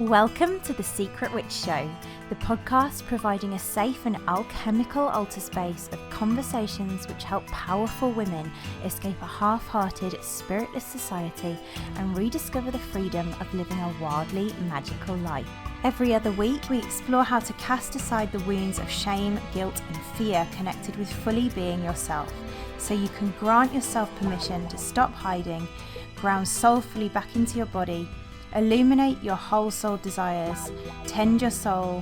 Welcome to The Secret Witch Show, the podcast providing a safe and alchemical altar space of conversations which help powerful women escape a half-hearted, spiritless society and rediscover the freedom of living a wildly magical life. Every other week, we explore how to cast aside the wounds of shame, guilt, and fear connected with fully being yourself, so you can grant yourself permission to stop hiding, ground soulfully back into your body, illuminate your whole soul desires, tend your soul,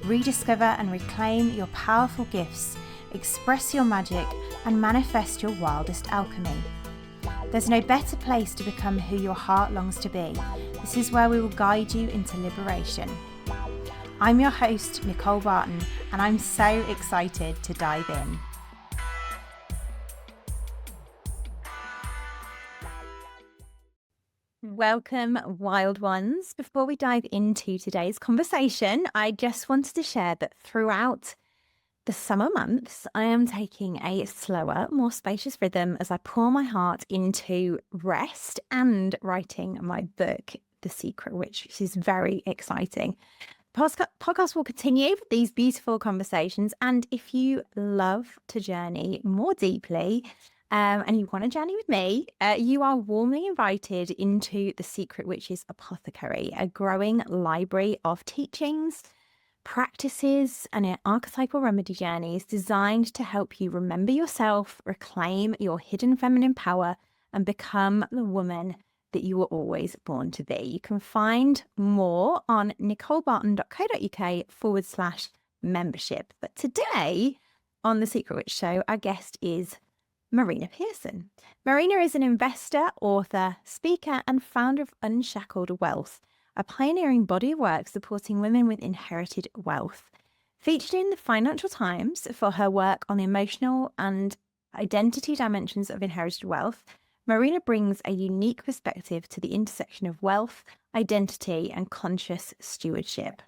rediscover and reclaim your powerful gifts, express your magic, and manifest your wildest alchemy. There's no better place to become who your heart longs to be. This is where we will guide you into liberation. I'm your host, Nicole Barton, and I'm so excited to dive in. Welcome, wild ones. Before we dive into today's conversation, I just wanted to share that throughout the summer months, I am taking a slower, more spacious rhythm as I pour my heart into rest and writing my book, The Secret Witch, which is very exciting. Podcast will continue with these beautiful conversations, and if you love to journey more deeply, and you want to journey with me, you are warmly invited into the Secret Witch's Apothecary, a growing library of teachings, practices, and archetypal remedy journeys designed to help you remember yourself, reclaim your hidden feminine power, and become the woman that you were always born to be. You can find more on nicolebarton.co.uk/membership. But today on The Secret Witch Show, our guest is Marina Pearson. Marina is an investor, author, speaker, and founder of Unshackled Wealth, a pioneering body of work supporting women with inherited wealth. Featured in the Financial Times for her work on the emotional and identity dimensions of inherited wealth, Marina brings a unique perspective to the intersection of wealth, identity, and conscious stewardship.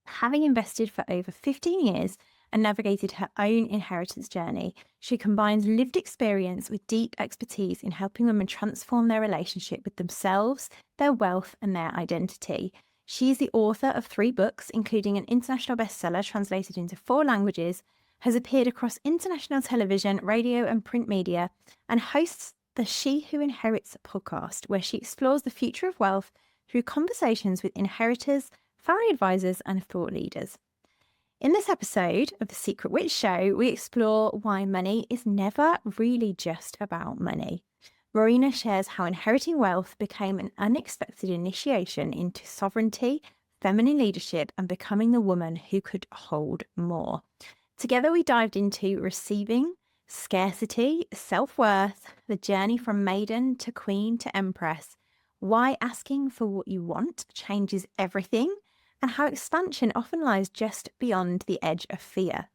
Having invested for over 15 years, and navigated her own inheritance journey, she combines lived experience with deep expertise in helping women transform their relationship with themselves, their wealth, and their identity. She is the author of 3 books, including an international bestseller translated into 4 languages, has appeared across international television, radio, and print media, and hosts the She Who Inherits podcast, where she explores the future of wealth through conversations with inheritors, family advisors, and thought leaders. In this episode of The Secret Witch Show, we explore why money is never really just about money. Marina shares how inheriting wealth became an unexpected initiation into sovereignty, feminine leadership, and becoming the woman who could hold more. Together, we dived into receiving, scarcity, self-worth, the journey from maiden to queen to empress, why asking for what you want changes everything, and how expansion often lies just beyond the edge of fear.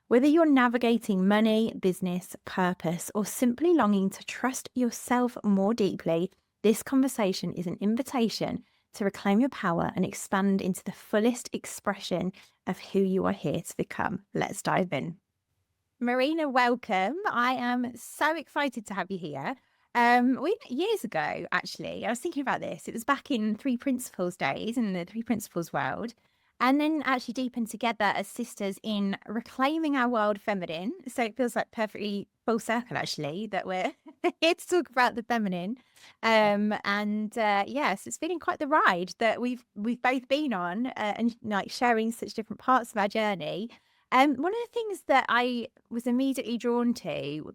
Whether you're navigating money, business, purpose, or simply longing to trust yourself more deeply, this conversation is an invitation to reclaim your power and expand into the fullest expression of who you are here to become. Let's dive in. Marina, welcome. I am so excited to have you here. Years ago, actually, I was thinking about this. It was back in 3 Principles days in the 3 Principles world, and then actually deepened together as sisters in reclaiming our world feminine. So it feels like perfectly full circle, actually, that we're here to talk about the feminine. Yes, it's feeling quite the ride that we've both been on, and like sharing such different parts of our journey. One of the things that I was immediately drawn to,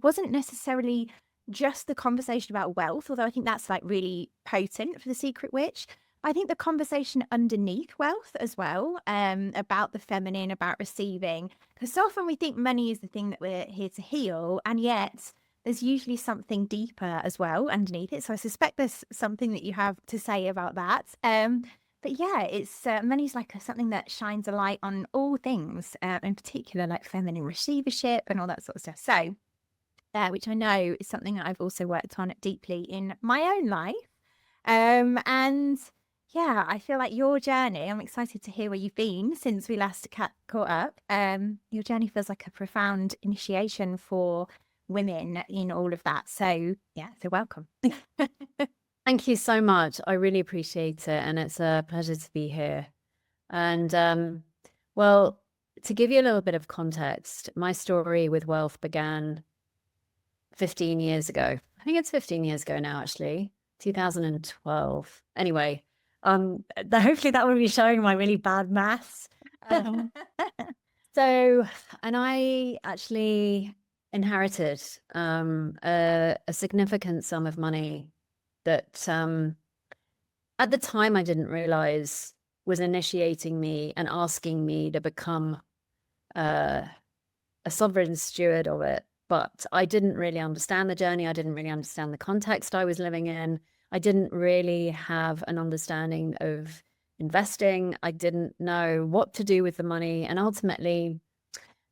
wasn't necessarily just the conversation about wealth, although I think that's like really potent for the Secret Witch. I think the conversation underneath wealth as well, about the feminine, about receiving, because so often we think money is the thing that we're here to heal, and yet there's usually something deeper as well underneath it. So I suspect there's something that you have to say about that. But yeah, it's money's like something that shines a light on all things, in particular like feminine receivership and all that sort of stuff. So which I know is something that I've also worked on deeply in my own life. And yeah, I feel like your journey, I'm excited to hear where you've been since we last caught up. Your journey feels like a profound initiation for women in all of that. So yeah, so welcome. Thank you so much. I really appreciate it. And it's a pleasure to be here. And well, to give you a little bit of context, my story with wealth began 15 years ago. I think it's 15 years ago now, actually, 2012. Anyway, hopefully that will be showing my really bad maths. So, and I actually inherited a significant sum of money that at the time I didn't realize was initiating me and asking me to become a sovereign steward of it. But I didn't really understand the journey. I didn't really understand the context I was living in. I didn't really have an understanding of investing. I didn't know what to do with the money. And ultimately,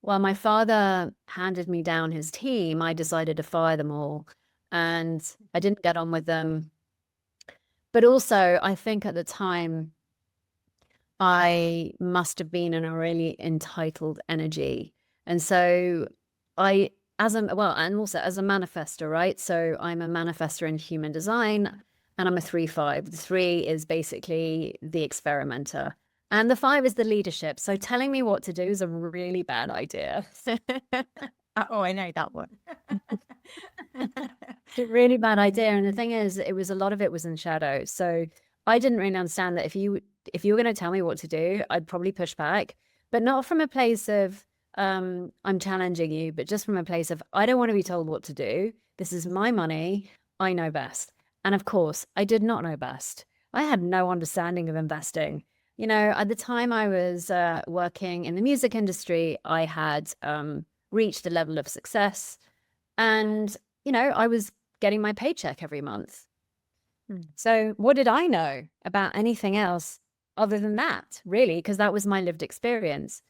while my father handed me down his team, I decided to fire them all. And I didn't get on with them. But also, I think at the time, I must have been in a really entitled energy. And so and also as a manifestor, right? So I'm a manifestor in human design and I'm a 3-5. The 3 is basically the experimenter. And the 5 is the leadership. So telling me what to do is a really bad idea. Oh, I know that one. It's a really bad idea. And the thing is, a lot of it was in shadow. So I didn't really understand that if you were going to tell me what to do, I'd probably push back, but not from a place of I'm challenging you, but just from a place of I don't want to be told what to do. This is my money. I know best. And of course, I did not know best. I had no understanding of investing. You know, at the time I was working in the music industry, I had reached a level of success and, you know, I was getting my paycheck every month. So what did I know about anything else other than that, really? Because that was my lived experience.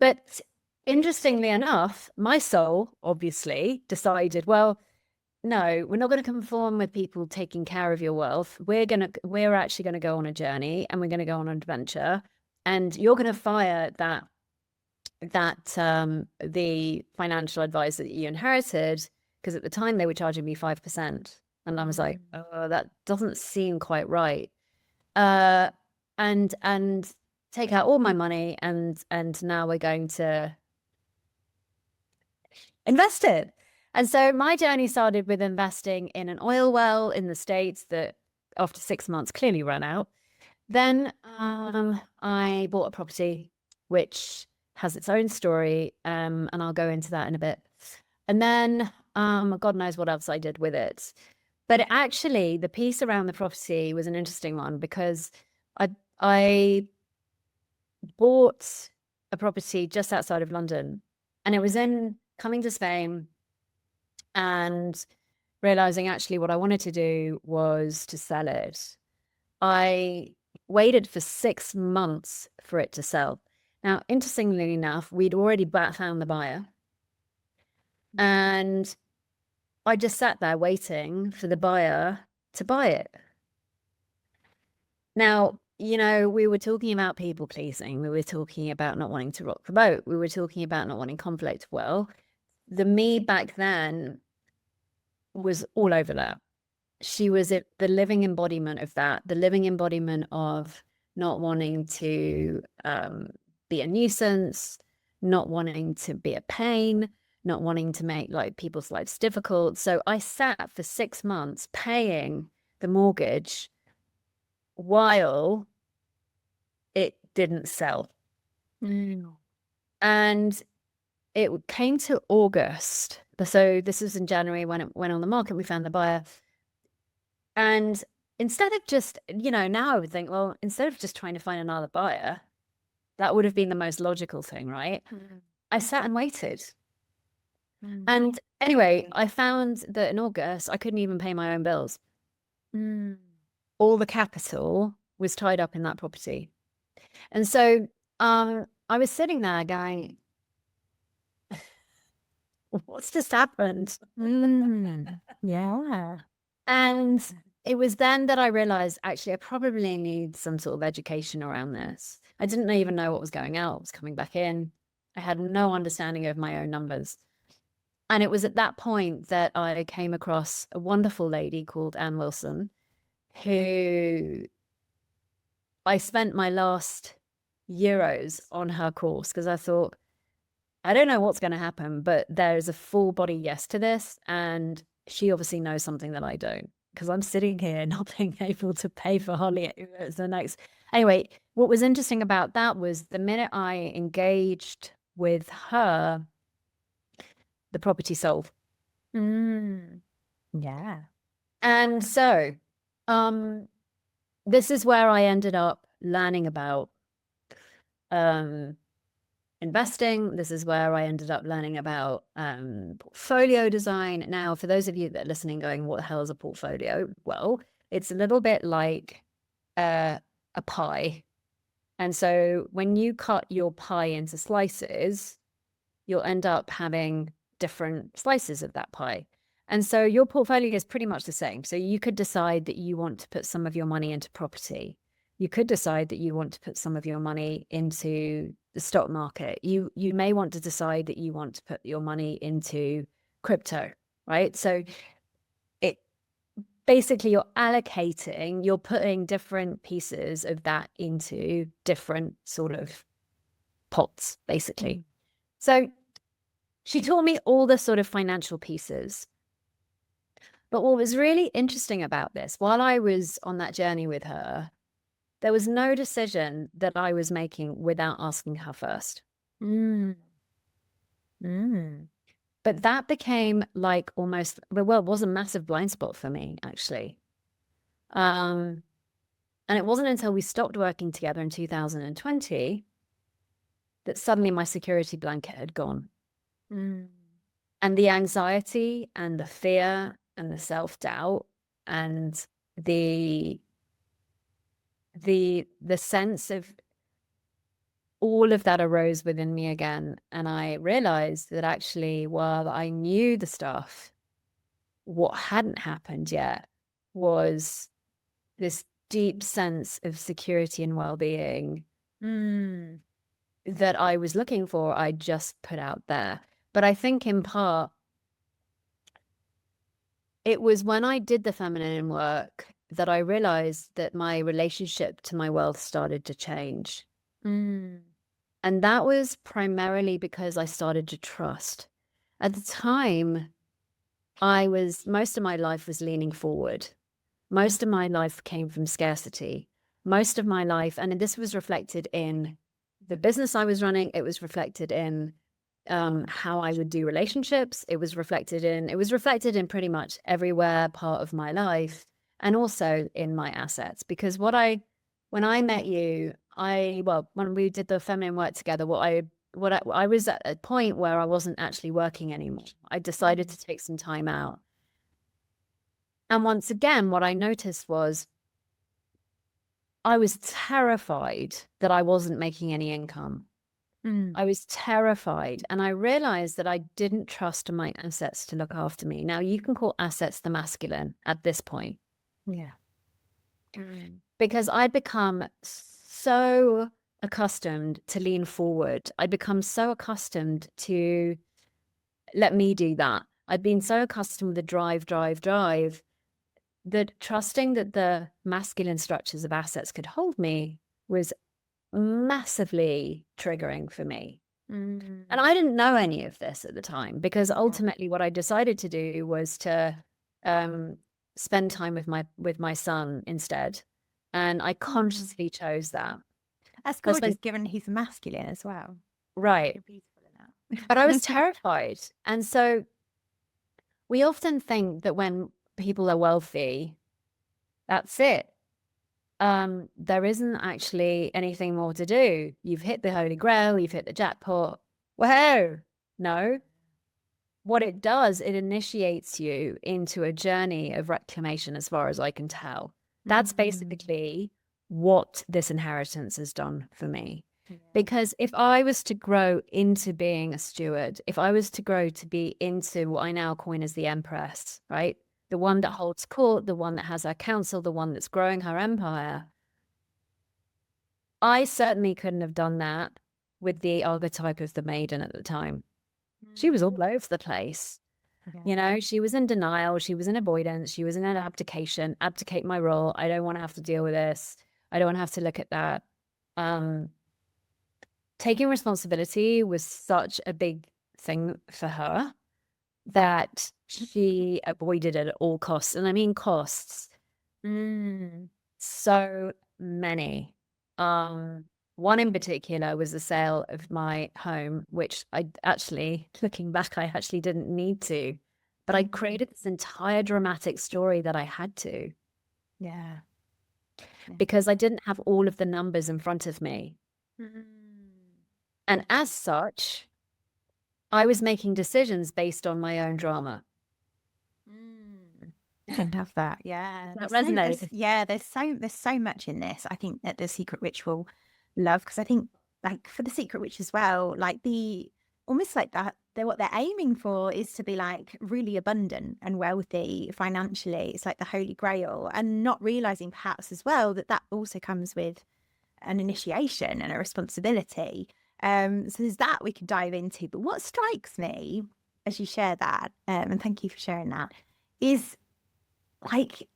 But interestingly enough, my soul obviously decided, well, no, we're not going to conform with people taking care of your wealth. We're actually going to go on a journey and we're going to go on an adventure. And you're going to fire the financial advisor that you inherited, because at the time they were charging me 5%. And I was like, oh, that doesn't seem quite right. And take out all my money and now we're going to invest it. And so my journey started with investing in an oil well in the States that after 6 months clearly ran out. Then I bought a property which has its own story, and I'll go into that in a bit. And then God knows what else I did with it. But actually, the piece around the property was an interesting one because I bought a property just outside of London, and it was in coming to Spain and realizing actually what I wanted to do was to sell it. I waited for 6 months for it to sell. Now, interestingly enough, we'd already found the buyer. And I just sat there waiting for the buyer to buy it. Now, you know, we were talking about people pleasing. We were talking about not wanting to rock the boat. We were talking about not wanting conflict. Well, the me back then was all over that. She was the living embodiment of that, the living embodiment of not wanting to be a nuisance, not wanting to be a pain, not wanting to make like people's lives difficult. So I sat for 6 months paying the mortgage while it didn't sell. And it came to August. So this was in January when it went on the market. We found the buyer. And instead of just, you know, now I would think, well, instead of just trying to find another buyer, that would have been the most logical thing, right? I sat and waited. And anyway, I found that in August, I couldn't even pay my own bills. All the capital was tied up in that property. And so I was sitting there going, what's just happened? Yeah. And it was then that I realized, actually, I probably need some sort of education around this. I didn't even know what was going out, what was coming back in. I had no understanding of my own numbers. And it was at that point that I came across a wonderful lady called Anne Wilson, who I spent my last euros on her course because I thought, I don't know what's going to happen, but there's a full body yes to this. And she obviously knows something that I don't, because I'm sitting here not being able to pay for Holly the next. Anyway, what was interesting about that was the minute I engaged with her, the property sold. Yeah. And so this is where I ended up learning about investing. This is where I ended up learning about portfolio design. Now, for those of you that are listening going, what the hell is a portfolio? Well, it's a little bit like a pie. And so when you cut your pie into slices, you'll end up having different slices of that pie. And so your portfolio is pretty much the same. So you could decide that you want to put some of your money into property. You could decide that you want to put some of your money into the stock market. You may want to decide that you want to put your money into crypto, right? So it basically you're allocating, you're putting different pieces of that into different sort of pots, basically. So she taught me all the sort of financial pieces. But what was really interesting about this, while I was on that journey with her, there was no decision that I was making without asking her first. But that became like almost, well, it was a massive blind spot for me, actually. And it wasn't until we stopped working together in 2020 that suddenly my security blanket had gone. And the anxiety and the fear and the self-doubt and the sense of all of that arose within me again. And I realized that actually, while I knew the stuff, what hadn't happened yet was this deep sense of security and well-being that I was looking for. I just put out there. But I think in part, it was when I did the feminine work that I realized that my relationship to my wealth started to change. And that was primarily because I started to trust. At the time, most of my life was leaning forward. Most of my life came from scarcity. Most of my life, and this was reflected in the business I was running. It was reflected in how I would do relationships. It was reflected in pretty much everywhere part of my life, and also in my assets. Because when I met you, when we did the feminine work together, I was at a point where I wasn't actually working anymore. I decided to take some time out. And once again, what I noticed was I was terrified that I wasn't making any income. I was terrified. And I realized that I didn't trust my assets to look after me. Now, you can call assets the masculine at this point. Yeah. Because I'd become so accustomed to lean forward. I'd become so accustomed to let me do that. I'd been so accustomed with the drive, that trusting that the masculine structures of assets could hold me was massively triggering for me. And I didn't know any of this at the time, because ultimately what I decided to do was to spend time with my son instead. And I consciously chose that. That's gorgeous, given he's masculine as well. Right. You're beautiful in that. But I was terrified. And so we often think that when people are wealthy, that's it. There isn't actually anything more to do. You've hit the holy grail, you've hit the jackpot. Whoa, no. What it does, it initiates you into a journey of reclamation, as far as I can tell. That's basically what this inheritance has done for me. Because if I was to grow into being a steward, if I was to grow to be into what I now coin as the empress, right? The one that holds court, the one that has her council, the one that's growing her empire, I certainly couldn't have done that with the archetype of the maiden at the time. She was all over the place. You know, she was in denial, she was in avoidance, she was in an abdication, abdicate my role. I don't want to have to deal with this. I don't want to have to look at that. Taking responsibility was such a big thing for her that she avoided it at all costs. And I mean costs. So many. One in particular was the sale of my home, which I actually, looking back, I actually didn't need to. But I created this entire dramatic story that I had to Yeah. because I didn't have all of the numbers in front of me. And as such, I was making decisions based on my own drama. I love that. Yeah. That There's resonated. there's so much in this. I think that the Secret Witch will love, because I think like for the Secret Witch as well, like almost like that, what they're aiming for is to be like really abundant and wealthy financially. It's like the Holy Grail, and not realizing perhaps as well that that also comes with an initiation and a responsibility. So there's that we could dive into. But what strikes me as you share that, and thank you for sharing that, is like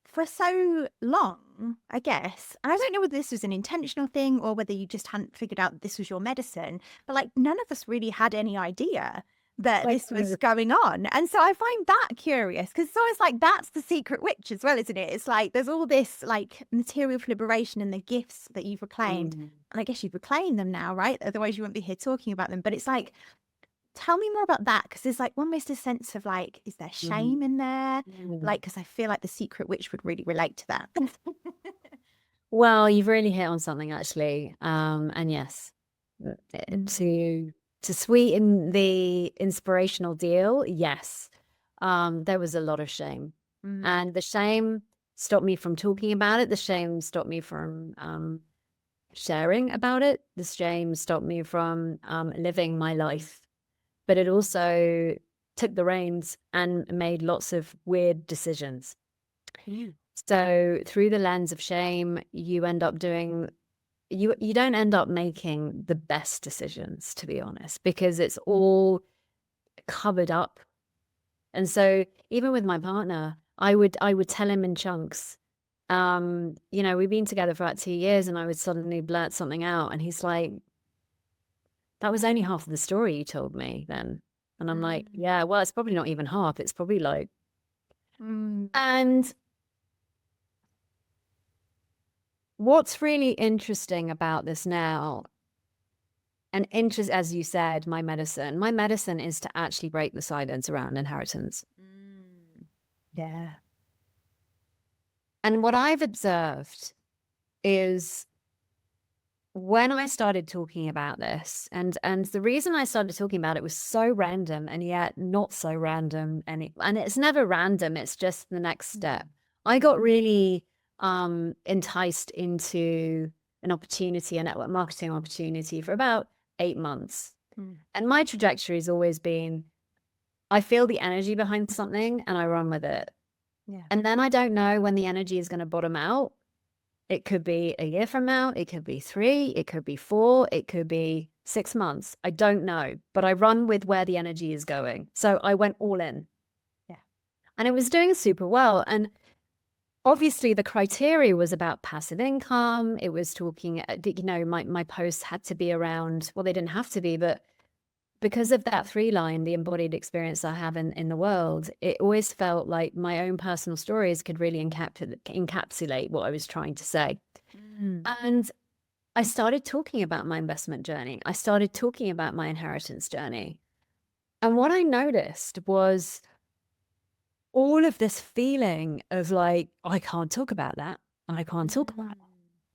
for so long, I guess, and I don't know whether this was an intentional thing or whether you just hadn't figured out that this was your medicine, but like none of us really had any idea that Like, this was going on. And so I find that curious, because it's always like that's the Secret Witch as well, isn't it? It's like there's all this like material for liberation and the gifts that you've reclaimed. And I guess you've reclaimed them now, right? Otherwise you wouldn't be here talking about them. But it's like, tell me more about that, because there's like almost a sense of like, is there shame in there? Like, because I feel like the Secret Witch would really relate to that. Well, you've really hit on something actually. And yes, to sweeten the inspirational deal, yes, there was a lot of shame. And the shame stopped me from talking about it. The shame stopped me from sharing about it. The shame stopped me from living my life. But it also took the reins and made lots of weird decisions. So through the lens of shame, you end up doing, you don't end up making the best decisions, to be honest, because it's all covered up. And so even with my partner, I would tell him in chunks. You know, we've been together for about 2 years, and I would suddenly blurt something out, and he's like, that was only half of the story you told me then. And I'm like, yeah, well, it's probably not even half. It's probably like, and what's really interesting about this now, and as you said, my medicine is to actually break the silence around inheritance. Yeah. And what I've observed is when I started talking about this, and the reason I started talking about it was so random and yet not so random, and it's never random, it's just the next step. I got really enticed into an opportunity, a network marketing opportunity, for about 8 months. And my trajectory has always been, I feel the energy behind something and I run with it. Yeah. And then I don't know when the energy is going to bottom out. It could be a year from now, it could be 3, it could be 4, it could be 6 months. I don't know, but I run with where the energy is going. So I went all in. Yeah. And it was doing super well. And obviously the criteria was about passive income. It was talking, you know, my posts had to be around, well, they didn't have to be, but because of that 3 line, the embodied experience I have in the world, it always felt like my own personal stories could really encapsulate what I was trying to say. And I started talking about my investment journey. I started talking about my inheritance journey. And what I noticed was all of this feeling of like, I can't talk about that. I can't talk about it.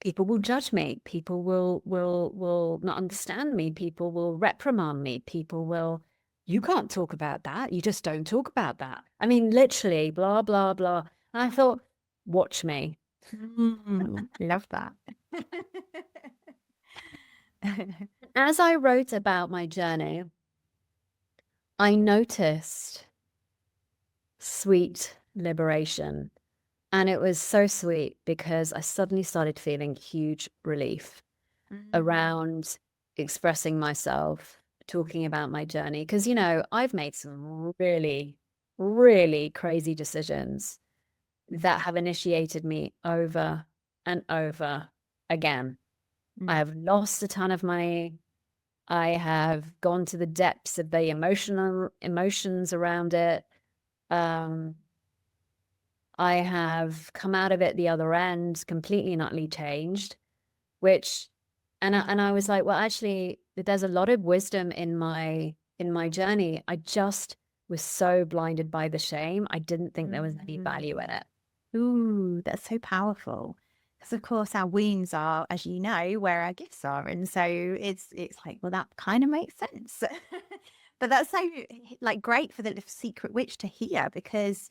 People will judge me. People will not understand me. People will reprimand me. People will, you can't talk about that. You just don't talk about that. I mean, literally, blah, blah, blah. And I thought, watch me. Love that. As I wrote about my journey, I noticed sweet liberation. And it was so sweet because I suddenly started feeling huge relief around expressing myself, talking about my journey. Because, you know, I've made some really really crazy decisions that have initiated me over and over again. I have lost a ton of money. I have gone to the depths of the emotions around it. I have come out of it the other end completely and utterly changed, which, and I was like, well, actually, there's a lot of wisdom in my journey. I just was so blinded by the shame. I didn't think there was any value in it. Ooh, that's so powerful. Because of course our wounds are, as you know, where our gifts are. And so it's like, well, that kind of makes sense. But that's so like great for the secret witch to hear, because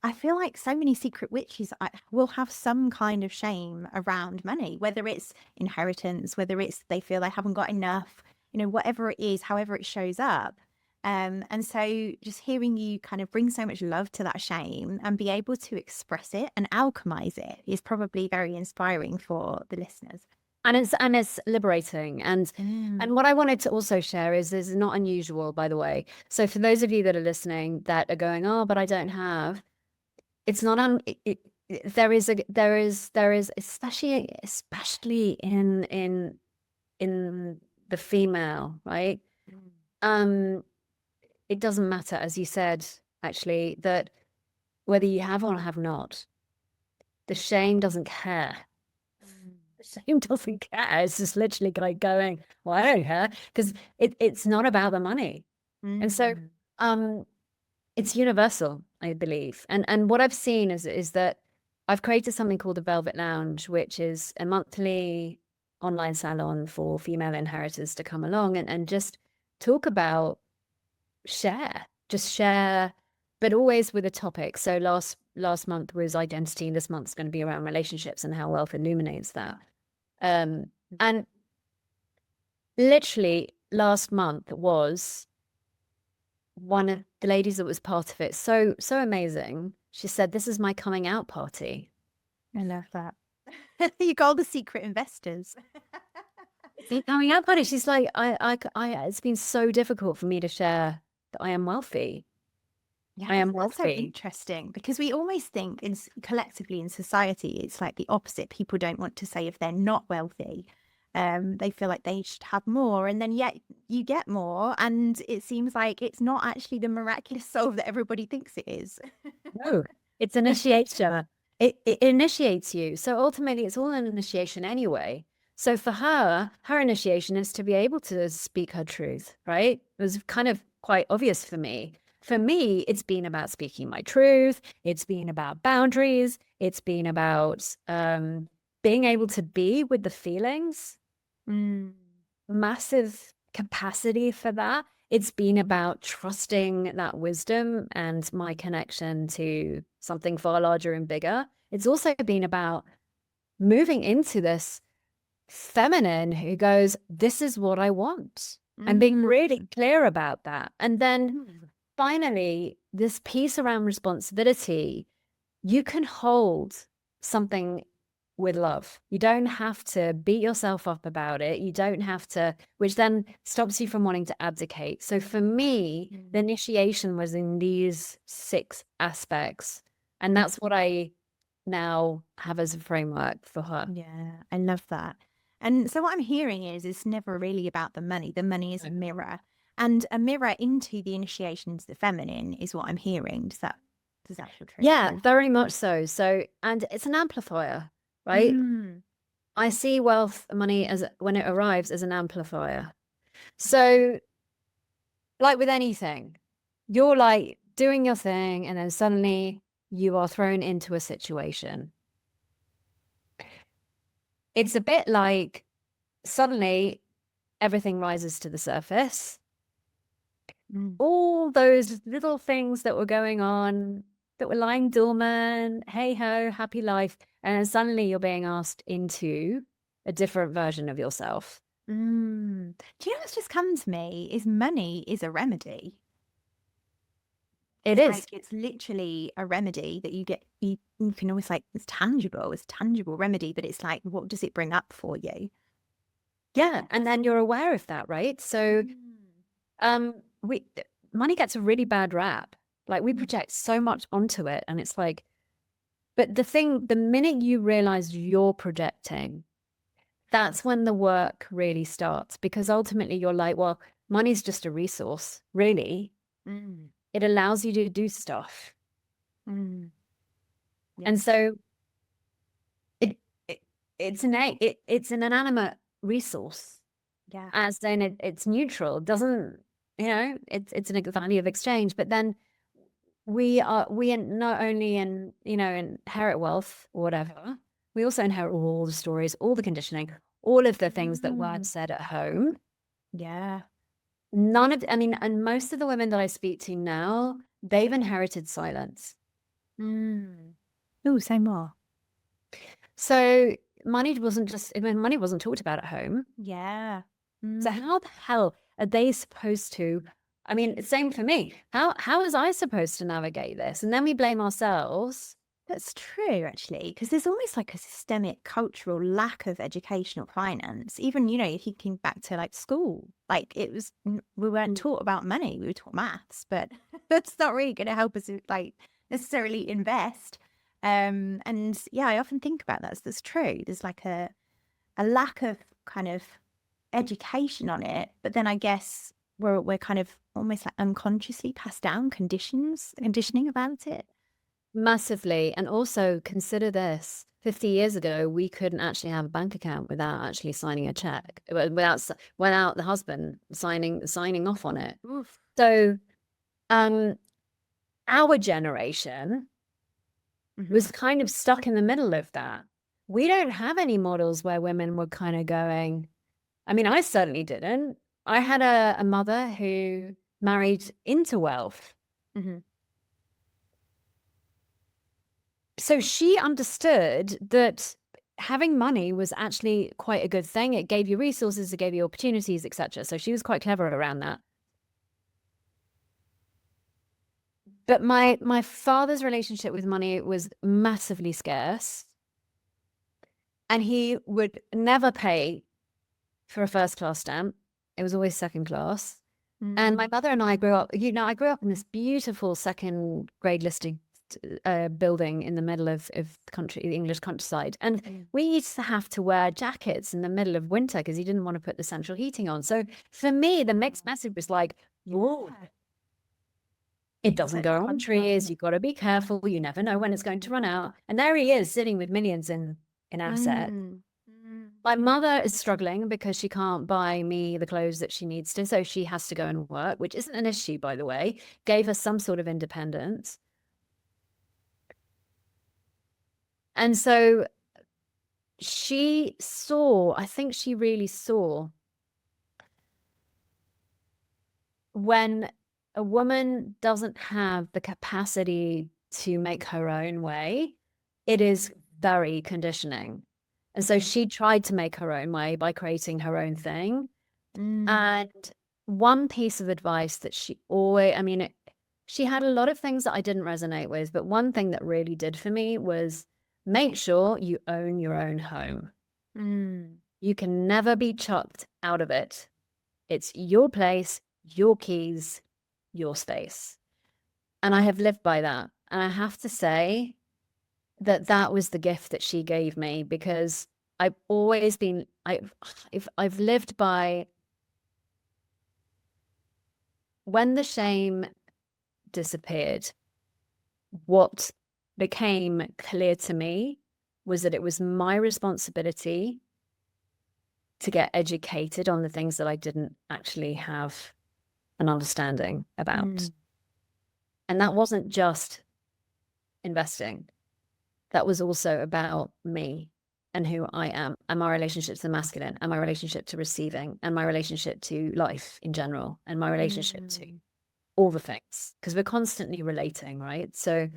I feel like so many secret witches will have some kind of shame around money, whether it's inheritance, whether it's they feel they haven't got enough, whatever it is, however it shows up. And so just hearing you kind of bring so much love to that shame and be able to express it and alchemize it is probably very inspiring for the listeners. And it's liberating. And what I wanted to also share is not unusual, by the way. So for those of you that are listening that are going, oh, but I don't have, it's not there is especially in the female, right? It doesn't matter, as you said, actually, that whether you have or have not, the shame doesn't care. The shame doesn't care. It's just literally like going, well, I don't care, because it's not about the money. And so it's universal, I believe. And what I've seen is that I've created something called the Velvet Lounge, which is a monthly online salon for female inheritors to come along and just talk about just share, but always with a topic. So last month was identity, and this month's going to be around relationships and how wealth illuminates that. And literally last month was one of the ladies that was part of it. So amazing. She said, this is my coming out party. I love that. You got all the secret investors. The coming out party. She's like, it's been so difficult for me to share that I am wealthy. Yeah, I am that's so wealthy. interesting, because we always think collectively in society, it's like the opposite. People don't want to say if they're not wealthy. They feel like they should have more, and then yet you get more, and it seems like it's not actually the miraculous solve that everybody thinks it is. No, it's initiation. It initiates you. So ultimately, it's all an initiation anyway. So for her initiation is to be able to speak her truth, right? It was kind of quite obvious for me. For me, it's been about speaking my truth. It's been about boundaries. It's been about being able to be with the feelings. Massive capacity for that. It's been about trusting that wisdom and my connection to something far larger and bigger. It's also been about moving into this feminine who goes, this is what I want, and being really clear about that. And then finally, this piece around responsibility, you can hold something with love. You don't have to beat yourself up about it. You don't have to, which then stops you from wanting to abdicate. So for me, the initiation was in these 6 aspects. And that's what I now have as a framework for her. Yeah, I love that. And so what I'm hearing is it's never really about the money. The money is a mirror, and a mirror into the initiation into the feminine is what I'm hearing. Does that feel true? Yeah, very much so. So, and it's an amplifier, right? I see wealth, money as when it arrives as an amplifier. So like with anything, you're like doing your thing, and then suddenly you are thrown into a situation. It's a bit like suddenly everything rises to the surface. All those little things that were going on, that were lying dormant, hey ho, happy life. And then suddenly you're being asked into a different version of yourself. Do you know what's just come to me is money is a remedy. It is. Like, it's literally a remedy that you get. You can always like, it's tangible remedy, but it's like, what does it bring up for you? Yeah. And then you're aware of that, right? So money gets a really bad rap. Like we project so much onto it, and it's like, but the minute you realize you're projecting, that's when the work really starts, because ultimately you're like, well, money's just a resource, really. Mm. It allows you to do stuff. Mm. Yeah. And so it's an inanimate resource, Yeah. as then it's neutral. It doesn't, it's a value of exchange. But then we not only inherit wealth or whatever, we also inherit all the stories, all the conditioning, all of the things that weren't said at home. Yeah. And most of the women that I speak to now, they've inherited silence. Oh, say more. So money wasn't talked about at home. Yeah. So how the hell are they supposed to? I mean, same for me. How was I supposed to navigate this? And then we blame ourselves. That's true, actually, because there's almost like a systemic cultural lack of educational finance. Even, if you think back to like school, like we weren't taught about money, we were taught maths, but that's not really going to help us like necessarily invest. And yeah, I often think about that. So that's true. There's like a lack of kind of education on it, but then I guess we're kind of almost like unconsciously passed down conditioning about it. Massively. And also consider this. 50 years ago, we couldn't actually have a bank account without actually signing a check, without the husband signing off on it. Oof. So our generation was kind of stuck in the middle of that. We don't have any models where women were kind of going, I mean, I certainly didn't. I had a mother who married into wealth. So she understood that having money was actually quite a good thing. It gave you resources, it gave you opportunities, etc. So she was quite clever around that. But my father's relationship with money was massively scarce. And he would never pay for a first class stamp. It was always second class. And my mother and I grew up, I grew up in this beautiful second grade listed building in the middle of the country, the English countryside. And we used to have to wear jackets in the middle of winter because he didn't want to put the central heating on. So for me, the mixed message was like, whoa, it doesn't go on trees. You've got to be careful. You never know when it's going to run out. And there he is sitting with millions in assets. My mother is struggling because she can't buy me the clothes that she needs to. So she has to go and work, which isn't an issue, by the way. Gave her some sort of independence. And so I think she really saw when a woman doesn't have the capacity to make her own way, it is very conditioning. And so she tried to make her own way by creating her own thing. And one piece of advice that she had a lot of things that I didn't resonate with, but one thing that really did for me was make sure you own your own home. You can never be chucked out of it. It's your place, your keys, your space. And I have lived by that. And I have to say that was the gift that she gave me, because I've always been, I've lived by, when the shame disappeared, what became clear to me was that it was my responsibility to get educated on the things that I didn't actually have an understanding about. And that wasn't just investing. That was also about me and who I am, and my relationship to the masculine, and my relationship to receiving, and my relationship to life in general, and my relationship to all the things, because we're constantly relating, right? So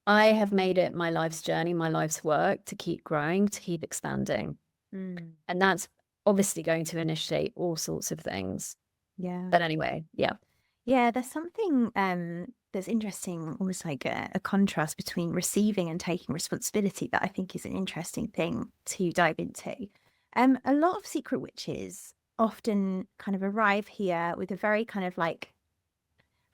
I have made it my life's journey, my life's work, to keep growing, to keep expanding. And that's obviously going to initiate all sorts of things. Yeah. But anyway, yeah. Yeah, there's something that's interesting, almost like a contrast between receiving and taking responsibility, that I think is an interesting thing to dive into. A lot of secret witches often kind of arrive here with a very kind of like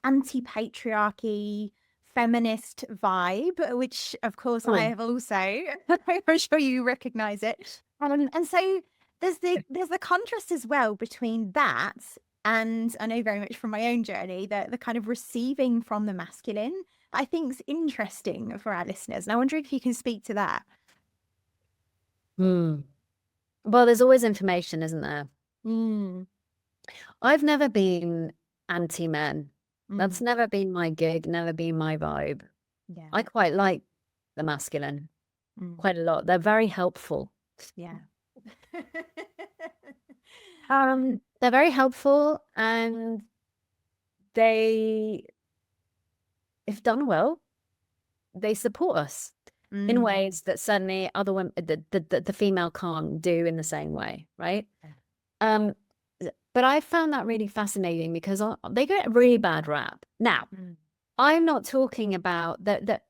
anti-patriarchy, feminist vibe, which of course I have also. I'm sure you recognize it. And so there's the contrast as well between that, and I know very much from my own journey that the kind of receiving from the masculine, I think is interesting for our listeners. And I wonder if you can speak to that. Well, there's always information, isn't there? I've never been anti-men. That's never been my gig, never been my vibe. Yeah. I quite like the masculine quite a lot. They're very helpful. Yeah. They're very helpful, and they, if done well, they support us in ways that certainly other women, the female can't do in the same way, right? But I found that really fascinating because they get a really bad rap. Now, I'm not talking about that.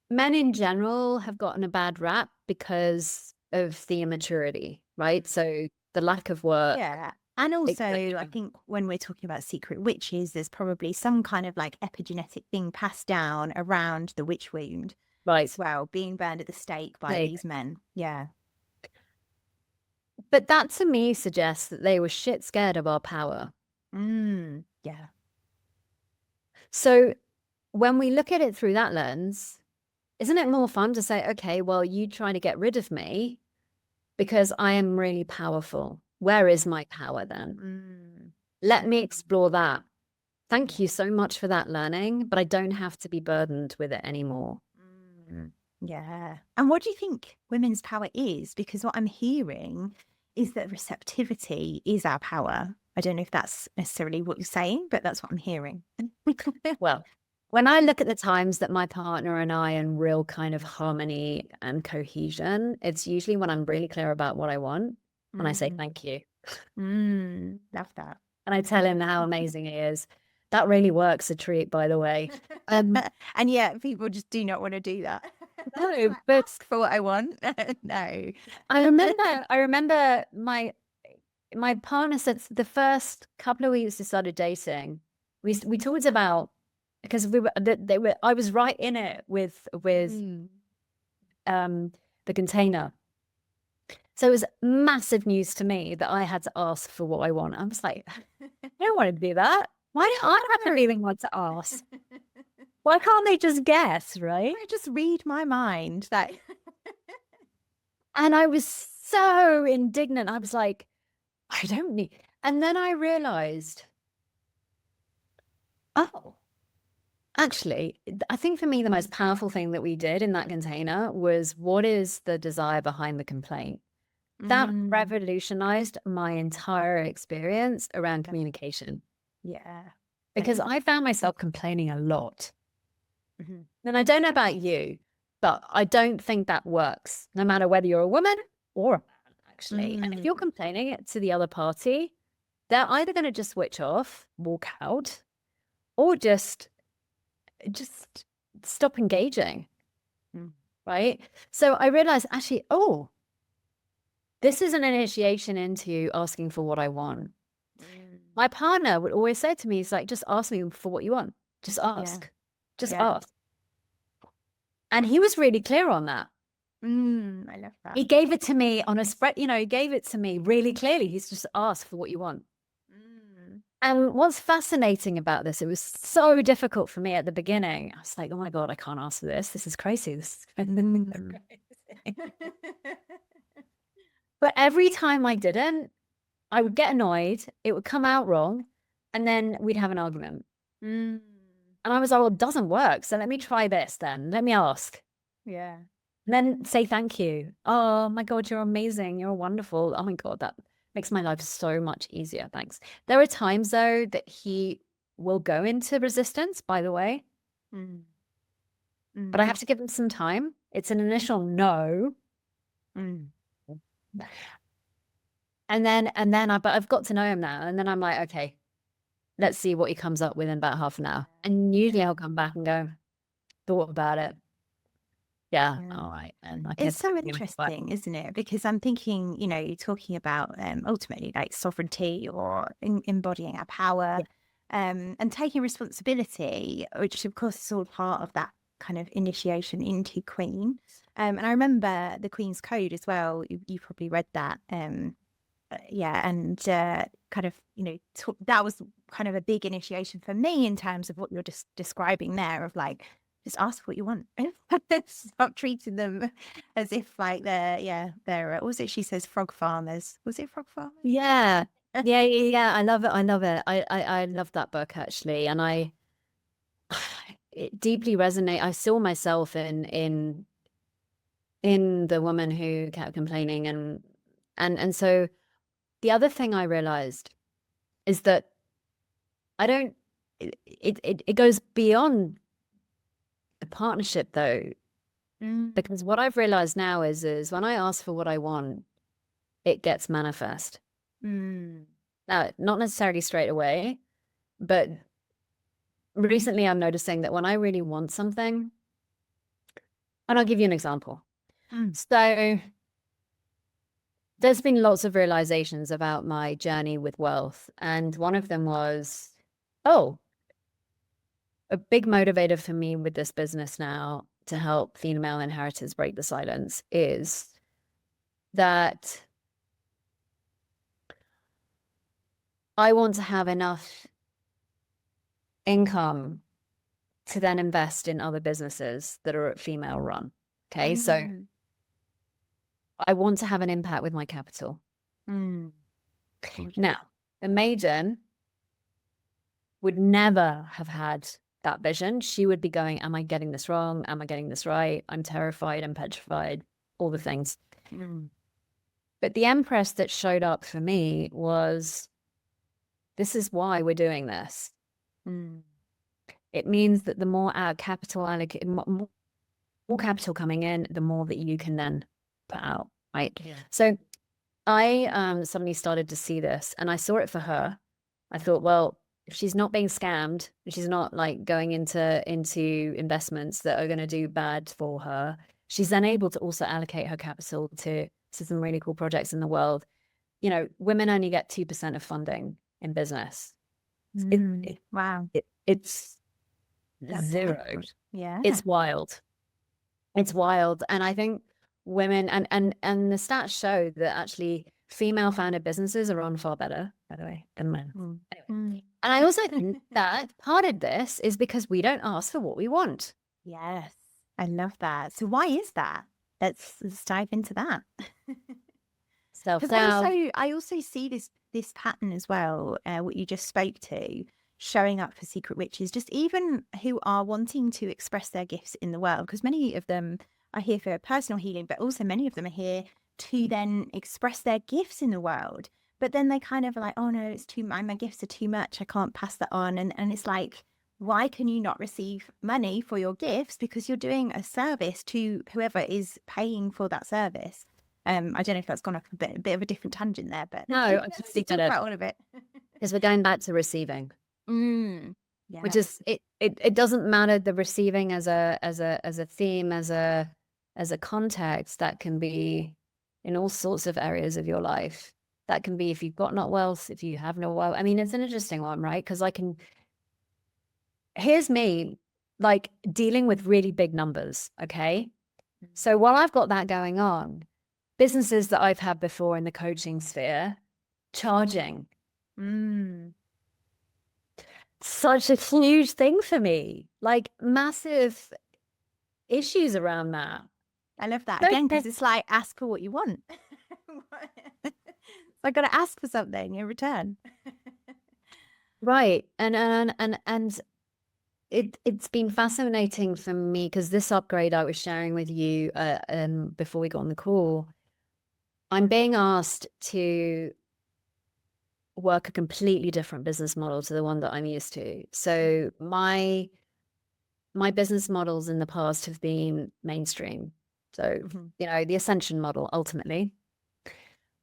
Men in general have gotten a bad rap because of the immaturity, right? So the lack of work. Yeah. And also, etc. I think when we're talking about secret witches, there's probably some kind of like epigenetic thing passed down around the witch wound Right. as well, being burned at the stake by these men. Yeah. But that to me suggests that they were shit scared of our power. Yeah. So when we look at it through that lens, isn't it more fun to say, okay, well, you try to get rid of me because I am really powerful. Where is my power then? Let me explore that. Thank you so much for that learning, but I don't have to be burdened with it anymore. Yeah. And what do you think women's power is? Because what I'm hearing is that receptivity is our power. I don't know if that's necessarily what you're saying, but that's what I'm hearing. Well, when I look at the times that my partner and I are in real kind of harmony and cohesion, it's usually when I'm really clear about what I want and I say thank you. Love that. And I tell him how amazing he is. That really works a treat, by the way. And yet people just do not want to do that. No, but Ask for what I want. No. I remember my partner said the first couple of weeks we started dating, we talked about, because I was right in it with the container. So it was massive news to me that I had to ask for what I want. I was like, I don't want to do that. Why do I have to even want to ask? Why can't they just guess, right? I just read my mind. That. And I was so indignant. I was like, I don't need. And then I realized, oh, actually, I think for me, the most powerful thing that we did in that container was, what is the desire behind the complaint? That revolutionized my entire experience around communication. Yeah. Because I found myself complaining a lot. And I don't know about you, but I don't think that works, no matter whether you're a woman or a man, actually. And if you're complaining it to the other party, they're either going to just switch off, walk out, or just stop engaging. Right? So I realized, actually, oh, this is an initiation into asking for what I want. My partner would always say to me, he's like, just ask me for what you want. Just ask. Yeah. Just ask. And he was really clear on that. I love that. He gave it to me on a spread, he gave it to me really clearly. He's just asked for what you want. And what's fascinating about this, it was so difficult for me at the beginning. I was like, oh my God, I can't ask for this. This is crazy. This is crazy. But every time I didn't, I would get annoyed. It would come out wrong. And then we'd have an argument. And I was like, well, it doesn't work. So let me try this then. Let me ask. Yeah. And then say thank you. Oh my God, you're amazing. You're wonderful. Oh my God, that makes my life so much easier. Thanks. There are times though that he will go into resistance, by the way. But I have to give him some time. It's an initial no. And then I've got to know him now. And then I'm like, okay, let's see what he comes up with in about half an hour. And usually I'll come back and go, thought about it. Yeah. Yeah. All right. And I It's guess so interesting, isn't it? Because I'm thinking, you're talking about ultimately like sovereignty or embodying our power yeah. and taking responsibility, which of course is all part of that kind of initiation into Queen. And I remember the Queen's Code as well. You probably read that. Yeah. And kind of, that was kind of a big initiation for me in terms of what you're just describing there of like, just ask for what you want. Stop treating them as if like they're what was it? She says frog farmers. Was it frog farmers? Yeah. Yeah. Yeah. I love it. I love it. I love that book actually. And it deeply resonate. I saw myself in the woman who kept complaining and so the other thing I realized is that I don't it goes beyond the partnership though, because what I've realized now is when I ask for what I want, it gets manifest. Mm. Now, not necessarily straight away, but recently I'm noticing that when I really want something, and I'll give you an example. So there's been lots of realizations about my journey with wealth. And one of them was, oh, a big motivator for me with this business now to help female inheritors break the silence is that I want to have enough income to then invest in other businesses that are female run. Okay. So I want to have an impact with my capital. Now, the maiden would never have had that vision. She would be going, am I getting this wrong? Am I getting this right? I'm terrified. I'm petrified, all the things. But the Empress that showed up for me was, this is why we're doing this. It means that the more our capital allocated, more capital coming in, the more that you can then put out, right? Yeah. So I suddenly started to see this, and I saw it for her. I thought, well, if she's not being scammed, if she's not like going into investments that are going to do bad for her, she's then able to also allocate her capital to some really cool projects in the world. Women only get 2% of funding in business. Wow. It's That's zero. terrible. Yeah. It's wild. It's wild. And I think women and the stats show that actually female founded businesses are run far better, by the way, than men. Anyway. And I also think that part of this is because we don't ask for what we want. Yes. I love that. So why is that? Let's dive into that. Self-doubt. I also see this pattern as well, what you just spoke to, showing up for secret witches, just even who are wanting to express their gifts in the world, because many of them are here for personal healing, but also many of them are here to then express their gifts in the world. But then they kind of are like, oh no, it's too my gifts are too much. I can't pass that on. And it's like, why can you not receive money for your gifts? Because you're doing a service to whoever is paying for that service. I don't know if that's gone off a bit of a different tangent there, but no, I let's talk about all of it. Because we're going back to receiving. Yeah. Which is it doesn't matter the receiving as a theme, as a context. That can be in all sorts of areas of your life. That can be if you've got not wealth, if you have no wealth. I mean, it's an interesting one, right? Because here's me like dealing with really big numbers. Okay. So while I've got that going on, businesses that I've had before in the coaching sphere, charging. Such a huge thing for me, like massive issues around that. I love that again, because it's like ask for what you want. I got to ask for something in return. Right. And it's been fascinating for me because this upgrade I was sharing with you before we got on the call, I'm being asked to work a completely different business model to the one that I'm used to. So my business models in the past have been mainstream. So, the ascension model ultimately,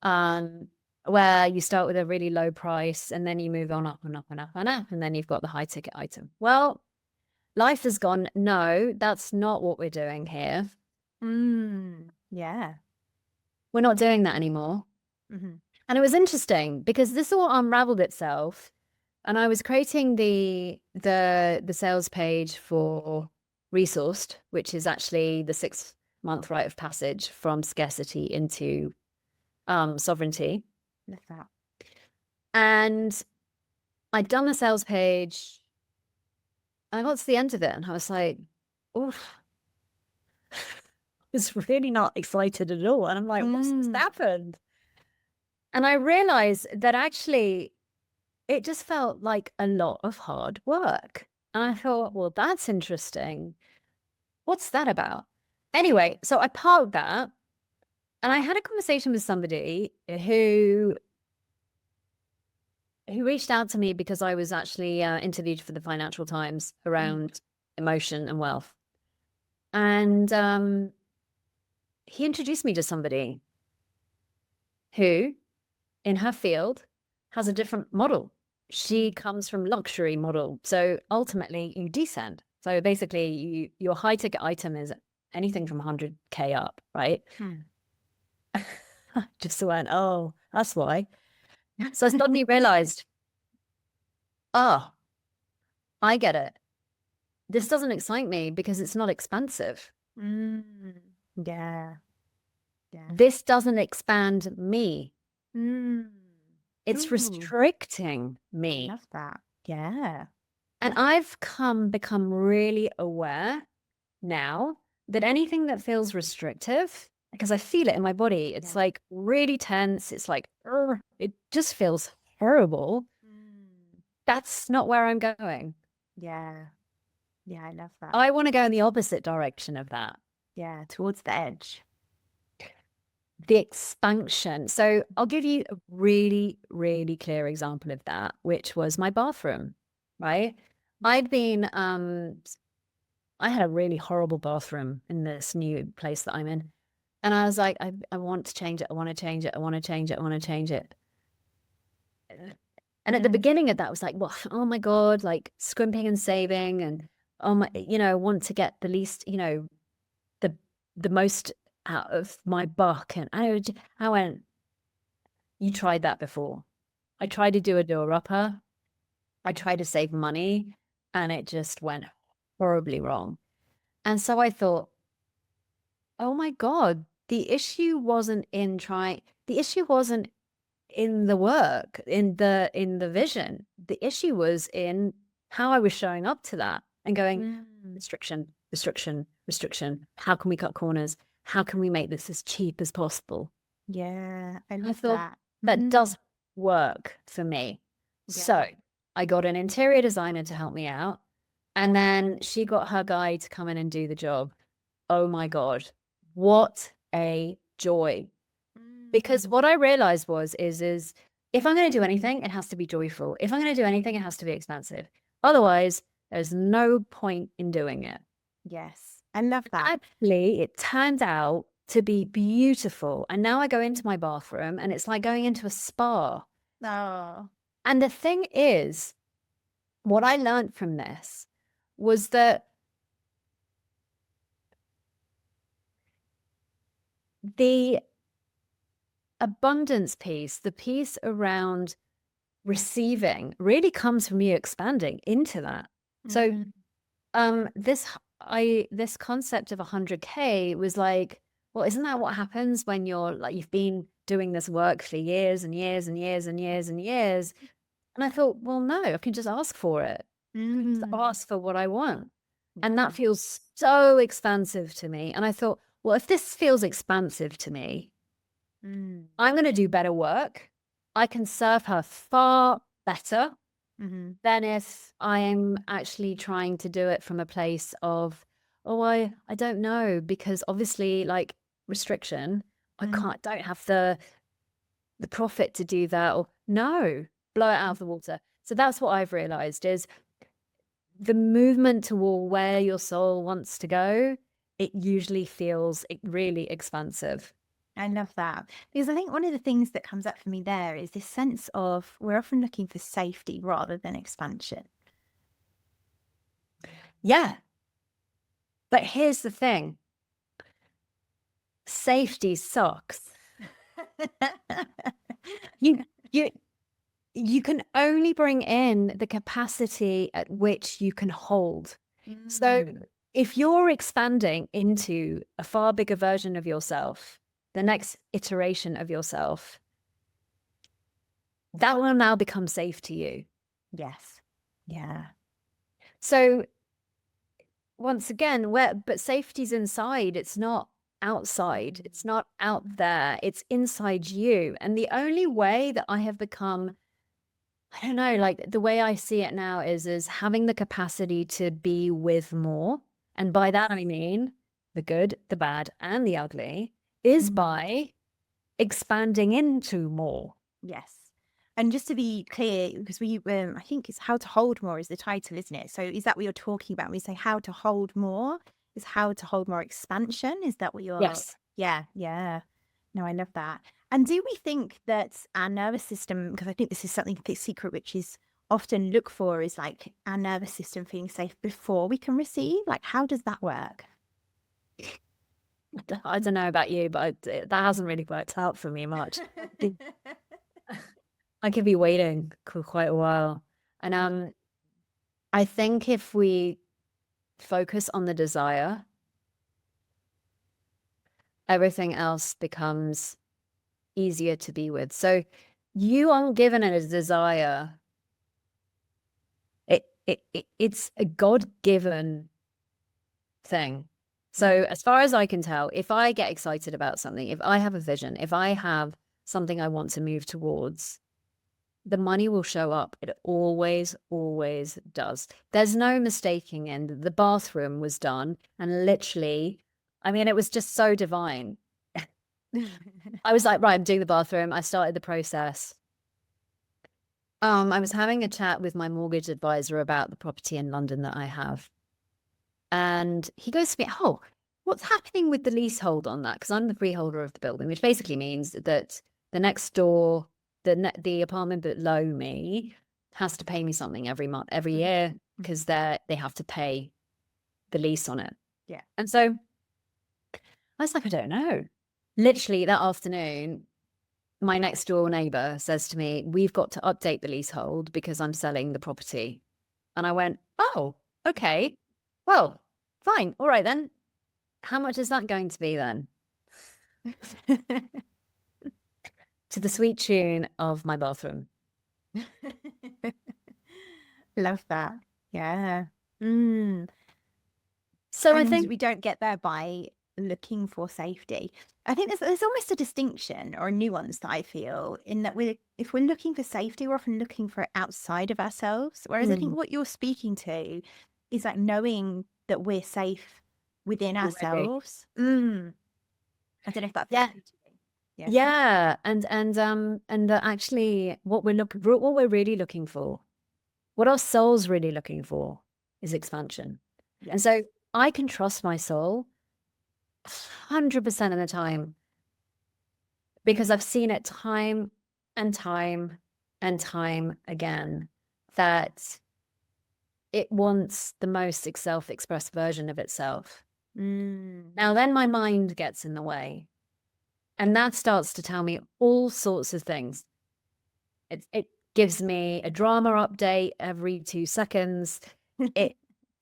where you start with a really low price and then you move on up and up and up and up, and then you've got the high ticket item. Well, life has gone, no, that's not what we're doing here. Yeah. We're not doing that anymore. Mm-hmm. And it was interesting because this all unraveled itself. And I was creating the sales page for Resourced, which is actually the 6-month rite of passage from scarcity into sovereignty. Love that. And I'd done the sales page. And I got to the end of it and I was like, oof, I was really not excited at all. And I'm like, what's happened? And I realized that actually it just felt like a lot of hard work. And I thought, well, that's interesting. What's that about? Anyway, so I parked that and I had a conversation with somebody who reached out to me because I was actually interviewed for the Financial Times around emotion and wealth. And he introduced me to somebody who, in her field, has a different model. She comes from luxury model. So ultimately you descend. So basically your high ticket item is anything from 100K up, right? Just went, oh, that's why. So I suddenly realized, oh, I get it. This doesn't excite me because it's not expensive. Yeah. Yeah. This doesn't expand me. It's Ooh. restricting me. Love that. Yeah. And I've become really aware now that anything that feels restrictive, because I feel it in my body, it's like really tense. It's like, it just feels horrible. That's not where I'm going. Yeah. Yeah, I love that. I want to go in the opposite direction of that. Yeah, towards the edge. The expansion. So I'll give you a really, really clear example of that, which was my bathroom, right? I'd been, I had a really horrible bathroom in this new place that I'm in. And I was like, I want to change it. I want to change it. I want to change it. I want to change it. And at the beginning of that was like, well, oh my God, like scrimping and saving and, oh my, I want to get the least, the most out of my buck. And I went, you tried that before. I tried to do a door upper. I tried to save money and it just went horribly wrong. And so I thought, oh my God, the issue wasn't in the issue wasn't in the work, in the vision. The issue was in how I was showing up to that and going, restriction, restriction, restriction. How can we cut corners? How can we make this as cheap as possible? Yeah, I I love thought that. that does work for me. So I got an interior designer to help me out. And then she got her guy to come in and do the job. Oh my God, what a joy. Because what I realized is if I'm going to do anything, it has to be joyful. If I'm going to do anything, it has to be expensive. Otherwise, there's no point in doing it. Yes, I love that. Actually, it turned out to be beautiful. And now I go into my bathroom and it's like going into a spa. Oh. And the thing is, what I learned from this was that the abundance piece, the piece around receiving, really comes from you expanding into that. So this concept of 100K was like, well, isn't that what happens when you're like, you've been doing this work for years and years and years and years and years? And I thought, well, no, I can just ask for it. Just ask for what I want. And that feels so expansive to me. And I thought, well, if this feels expansive to me, I'm going to do better work. I can serve her far better than if I'm actually trying to do it from a place of, oh, I don't know, because obviously like restriction, don't have the profit to do that, or no, blow it out of the water. So that's what I've realized is the movement toward where your soul wants to go. It usually feels really expansive. I love that. Because I think one of the things that comes up for me there is this sense of we're often looking for safety rather than expansion. Yeah. But here's the thing. safety sucks. You, you, you can only bring in the capacity at which you can hold. So if you're expanding into a far bigger version of yourself, the next iteration of yourself, that will now become safe to you. Yes. Yeah. So once again, but safety's inside, it's not outside, it's not out there, it's inside you. And the only way that I have become, I don't know, like the way I see it now is having the capacity to be with more. And by that I mean the good, the bad, and the ugly, is by expanding into more. Yes. And just to be clear, because I think it's How to Hold More is the title, isn't it? So is that what you're talking about when we say how to hold more? Is how to hold more expansion? Is that what you're... Yes. Yeah, yeah. No, I love that. And do we think that our nervous system, because I think this is something the Secret Witches often look for, is like our nervous system feeling safe before we can receive? Like, how does that work? I don't know about you, but that hasn't really worked out for me much. I could be waiting for quite a while. And I think if we focus on the desire, everything else becomes easier to be with. So you aren't given a desire. It's a God-given thing. So as far as I can tell, if I get excited about something, if I have a vision, if I have something I want to move towards, the money will show up. It always, always does. There's no mistaking it. The bathroom was done, and literally, I mean, it was just so divine. I was like, right, I'm doing the bathroom. I started the process. I was having a chat with my mortgage advisor about the property in London that I have. And he goes to me, oh, what's happening with the leasehold on that? Because I'm the freeholder of the building, which basically means that the next door, the apartment below me has to pay me something every month, every year, because they have to pay the lease on it. Yeah. And so I was like, I don't know. Literally that afternoon, my next door neighbor says to me, we've got to update the leasehold because I'm selling the property. And I went, oh, okay. Well, fine. All right, then. How much is that going to be then? To the sweet tune of my bathroom. Love that. Yeah. So and I think we don't get there by looking for safety. I think there's almost a distinction or a nuance that I feel in that if we're looking for safety, we're often looking for it outside of ourselves. Whereas I think what you're speaking to is like knowing that we're safe within ourselves. I don't know if that's... Yeah. And that actually what we're really looking for, what our soul's really looking for is expansion. Yes. And so I can trust my soul 100% of the time because I've seen it time and time and time again that it wants the most self-expressed version of itself. Now then my mind gets in the way and that starts to tell me all sorts of things. It gives me a drama update every 2 seconds.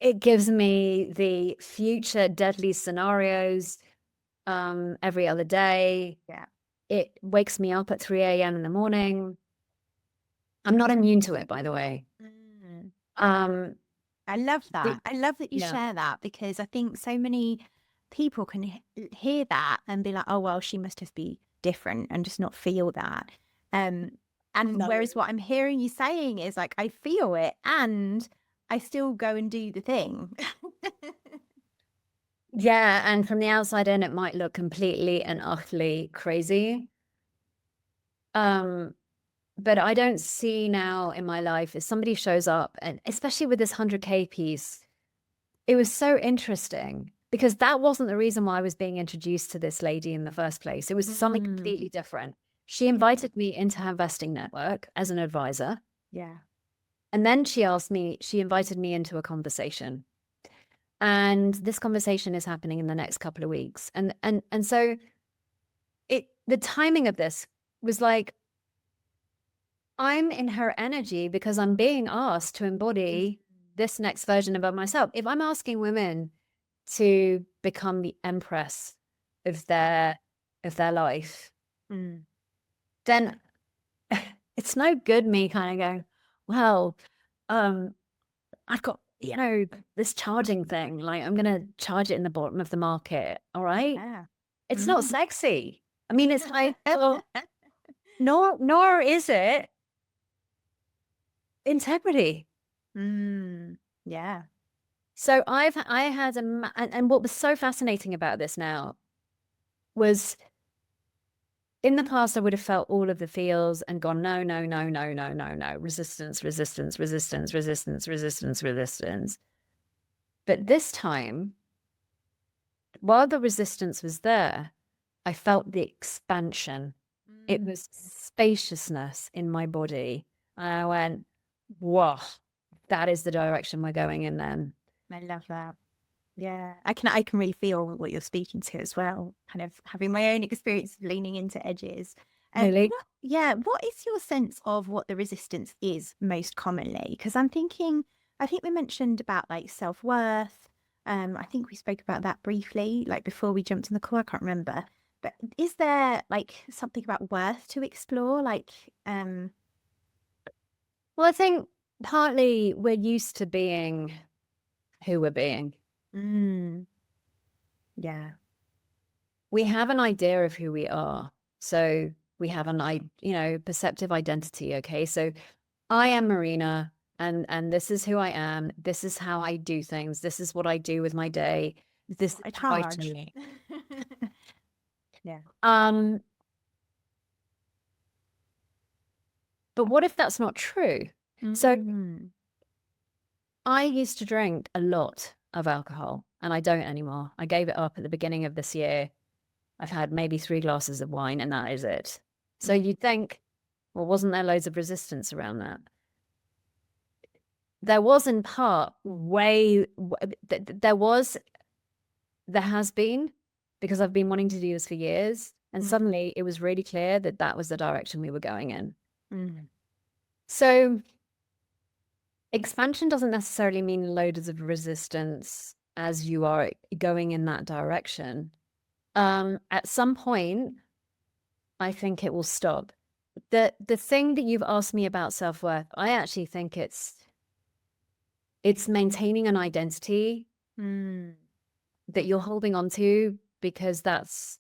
It gives me the future deadly scenarios every other day. Yeah. It wakes me up at 3 a.m. in the morning. I'm not immune to it, by the way. I love that. I love that you share that because I think so many people can hear that and be like, oh, well, she must just be different and just not feel that. Whereas what I'm hearing you saying is like, I feel it and I still go and do the thing. Yeah. And from the outside in, it might look completely and utterly crazy. But I don't see now in my life if somebody shows up, and especially with this 100K piece, it was so interesting because that wasn't the reason why I was being introduced to this lady in the first place. It was something completely different. She invited me into her investing network as an advisor. Yeah. And then she invited me into a conversation. And this conversation is happening in the next couple of weeks. And so the timing of this was like, I'm in her energy because I'm being asked to embody this next version of myself. If I'm asking women to become the empress of their life, Mm. then it's no good me kind of going, well, I've got, this charging thing, like I'm going to charge it in the bottom of the market. All right. Yeah. It's not sexy. I mean, it's like, well, nor is it integrity. Yeah. So I had and what was so fascinating about this now was, in the past, I would have felt all of the feels and gone, no, no, no, no, no, no, no, resistance, resistance, resistance, resistance, resistance, resistance. But this time, while the resistance was there, I felt the expansion. It was spaciousness in my body. And I went, whoa, that is the direction we're going in then. I love that. Yeah, I can really feel what you're speaking to as well. Kind of having my own experience of leaning into edges. Really? What is your sense of what the resistance is most commonly? Because I'm thinking, I think we mentioned about like self-worth. I think we spoke about that briefly, like before we jumped in the call. I can't remember. But is there like something about worth to explore? Like, Well, I think partly we're used to being who we're being. Yeah. We have an idea of who we are. So we have perceptive identity. Okay. So I am Marina, and this is who I am. This is how I do things. This is what I do with my day. This I is how I charge. do it. Yeah. But what if that's not true? So Mm. I used to drink a lot of alcohol, and I don't anymore. I gave it up at the beginning of this year. I've had maybe 3 glasses of wine, and that is it. So you'd think, well, wasn't there loads of resistance around that? There was in part there has been, because I've been wanting to do this for years. And suddenly it was really clear that that was the direction we were going in. So expansion doesn't necessarily mean loads of resistance as you are going in that direction. At some point, I think it will stop. The thing that you've asked me about self-worth, I actually think it's maintaining an identity that you're holding on to, because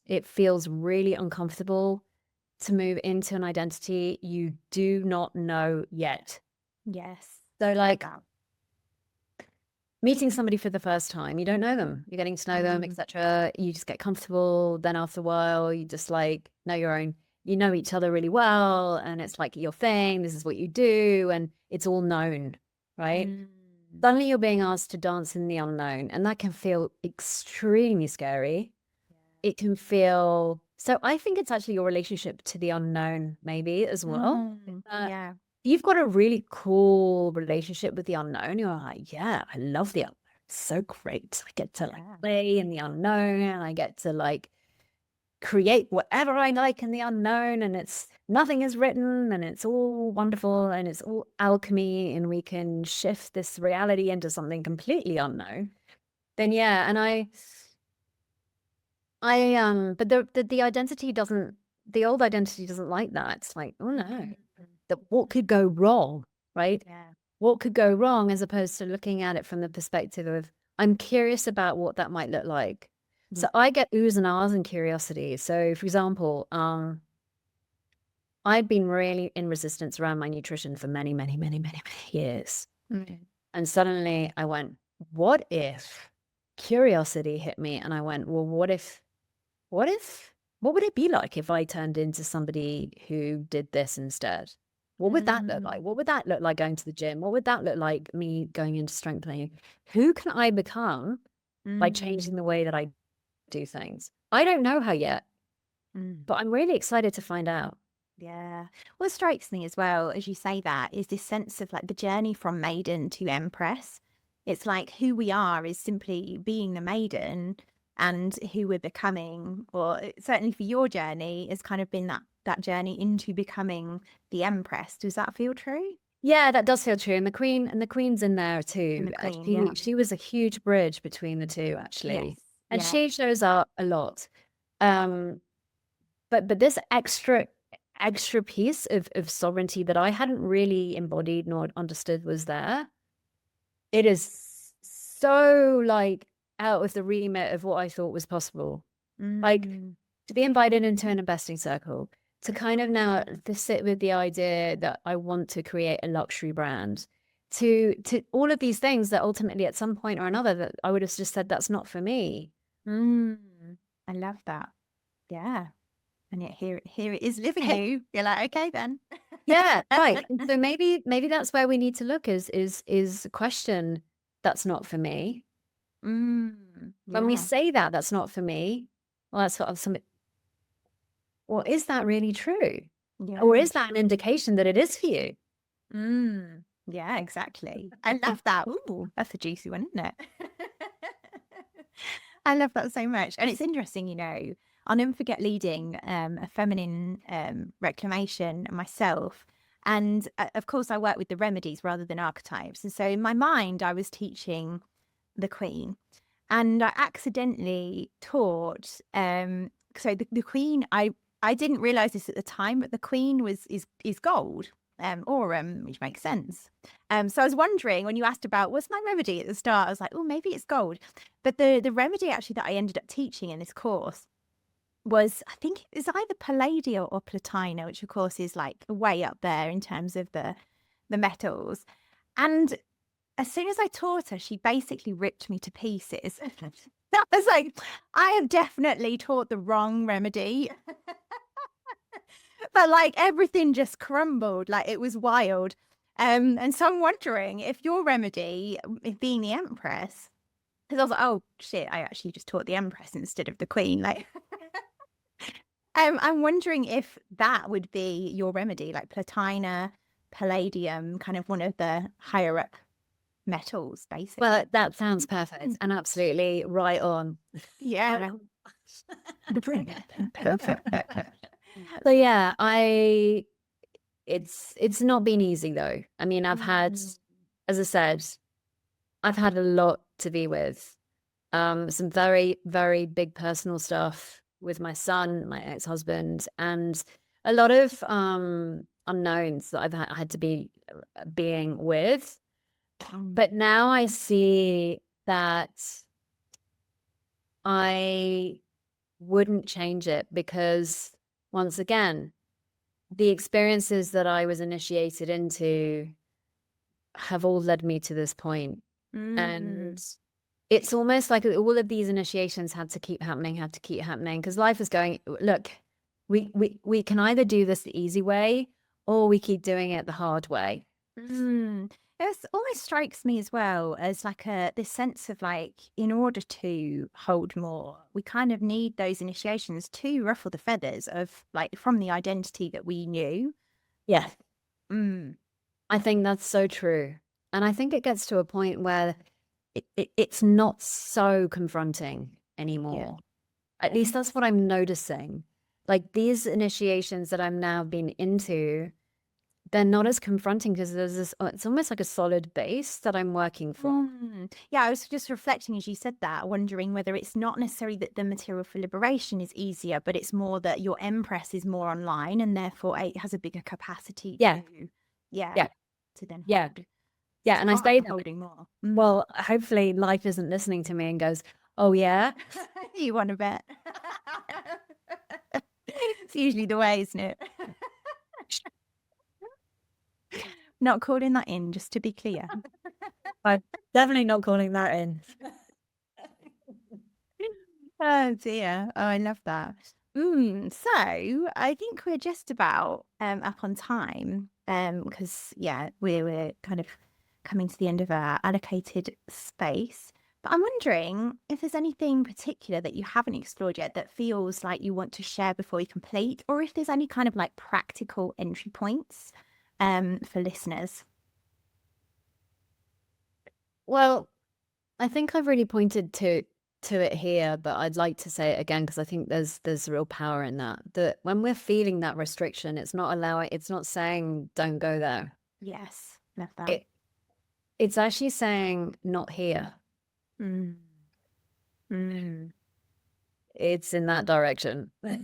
it feels really uncomfortable to move into an identity you do not know yet. Yes. So like meeting somebody for the first time, you don't know them, you're getting to know them, etc. You just get comfortable. Then after a while, you just like you know each other really well, and it's like your thing. This is what you do, and it's all known, right? Suddenly you're being asked to dance in the unknown, and that can feel extremely scary. It can feel, so I think it's actually your relationship to the unknown maybe as well. Yeah. You've got a really cool relationship with the unknown. You're like, yeah, I love the unknown. It's so great. I get to like play in the unknown, and I get to like create whatever I like in the unknown, and nothing is written, and it's all wonderful, and it's all alchemy, and we can shift this reality into something completely unknown. Then yeah, and but the identity doesn't, the old identity doesn't like that. It's like, oh no, that what could go wrong, right? Yeah. What could go wrong, as opposed to looking at it from the perspective of, I'm curious about what that might look like. So I get oohs and ahs and curiosity. So for example, I'd been really in resistance around my nutrition for many, many, many, many, many years. And suddenly I went, what if curiosity hit me? And I went, well, what would it be like if I turned into somebody who did this instead? What would that look like? What would that look like going to the gym? What would that look like me going into strength training? Who can I become by changing the way that I do things? I don't know how yet, but I'm really excited to find out. Yeah. What strikes me as well, as you say that, is this sense of like the journey from maiden to empress. It's like who we are is simply being the maiden, and who we're becoming, or certainly for your journey, has kind of been that journey into becoming the Empress. Does that feel true? Yeah, that does feel true. And the Queen's in there And too. the Queen, yeah. She was a huge bridge between the two, Yes. actually. And Yeah. she shows up a lot. But this extra piece of sovereignty that I hadn't really embodied nor understood was there. It is so like out of the remit of what I thought was possible. Like to be invited into an investing circle, to kind of now to sit with the idea that I want to create a luxury brand, to all of these things that ultimately at some point or another that I would have just said that's not for me. I love that. Yeah. And yet here it is living you. You're like, okay then. Yeah, right. And so maybe that's where we need to look is question that's not for me. When we Yeah. say that's not for me, well, that's sort of something. Well, is that really true? Yeah. Or is that an indication that it is for you? Yeah, exactly. I love that. Ooh, that's a juicy one, isn't it? I love that so much. And it's interesting, you know, on Unforget leading a feminine reclamation myself. And of course, I work with the remedies rather than archetypes. And so in my mind, I was teaching the Queen. And I accidentally taught, so the Queen, I didn't realize this at the time, but the Queen is gold, which makes sense. So I was wondering when you asked about what's my remedy at the start, I was like, oh, maybe it's gold. But the remedy actually that I ended up teaching in this course was, I think it was either Palladio or Platina, which of course is like way up there in terms of the metals. And as soon as I taught her, she basically ripped me to pieces. I was like, I have definitely taught the wrong remedy. But like everything just crumbled, like it was wild. And so I'm wondering if your remedy, if being the Empress, because I was like, oh shit, I actually just taught the Empress instead of the Queen. Like, I'm wondering if that would be your remedy, like Platina, Palladium, kind of one of the higher up metals, basically. Well, that sounds perfect and absolutely right on. Yeah. Perfect. So yeah, it's not been easy though. I mean, I've had, as I said, I've had a lot to be with. Some very, very big personal stuff with my son, my ex-husband, and a lot of unknowns that I've had to be being with. But now I see that I wouldn't change it because, once again, the experiences that I was initiated into have all led me to this point. And it's almost like all of these initiations had to keep happening because life is going, look, we can either do this the easy way or we keep doing it the hard way. It almost strikes me as well as like this sense of like, in order to hold more, we kind of need those initiations to ruffle the feathers of like from the identity that we knew. Yeah. I think that's so true. And I think it gets to a point where it's not so confronting anymore. At least that's what I'm noticing. Like these initiations that I'm now been into, they're not as confronting because there's this, it's almost like a solid base that I'm working from. Yeah, I was just reflecting as you said that, wondering whether it's not necessarily that the material for liberation is easier, but it's more that your Empress is more online and therefore it has a bigger capacity to then hold. Yeah, and I say that holding more. Well, hopefully life isn't listening to me and goes, oh yeah, you want to bet. It's usually the way, isn't it? Not calling that in, just to be clear. I'm definitely not calling that in. Oh dear. Oh, I love that. So I think we're just about up on time because we're kind of coming to the end of our allocated space. But I'm wondering if there's anything particular that you haven't explored yet that feels like you want to share before we complete, or if there's any kind of like practical entry points for listeners. Well, I think I've really pointed to to it here, but I'd like to say it again because I think there's real power in that. That when we're feeling that restriction, it's not saying don't go there. Yes. Love that. It's actually saying not here. Mm. Mm. It's in that direction. Yeah.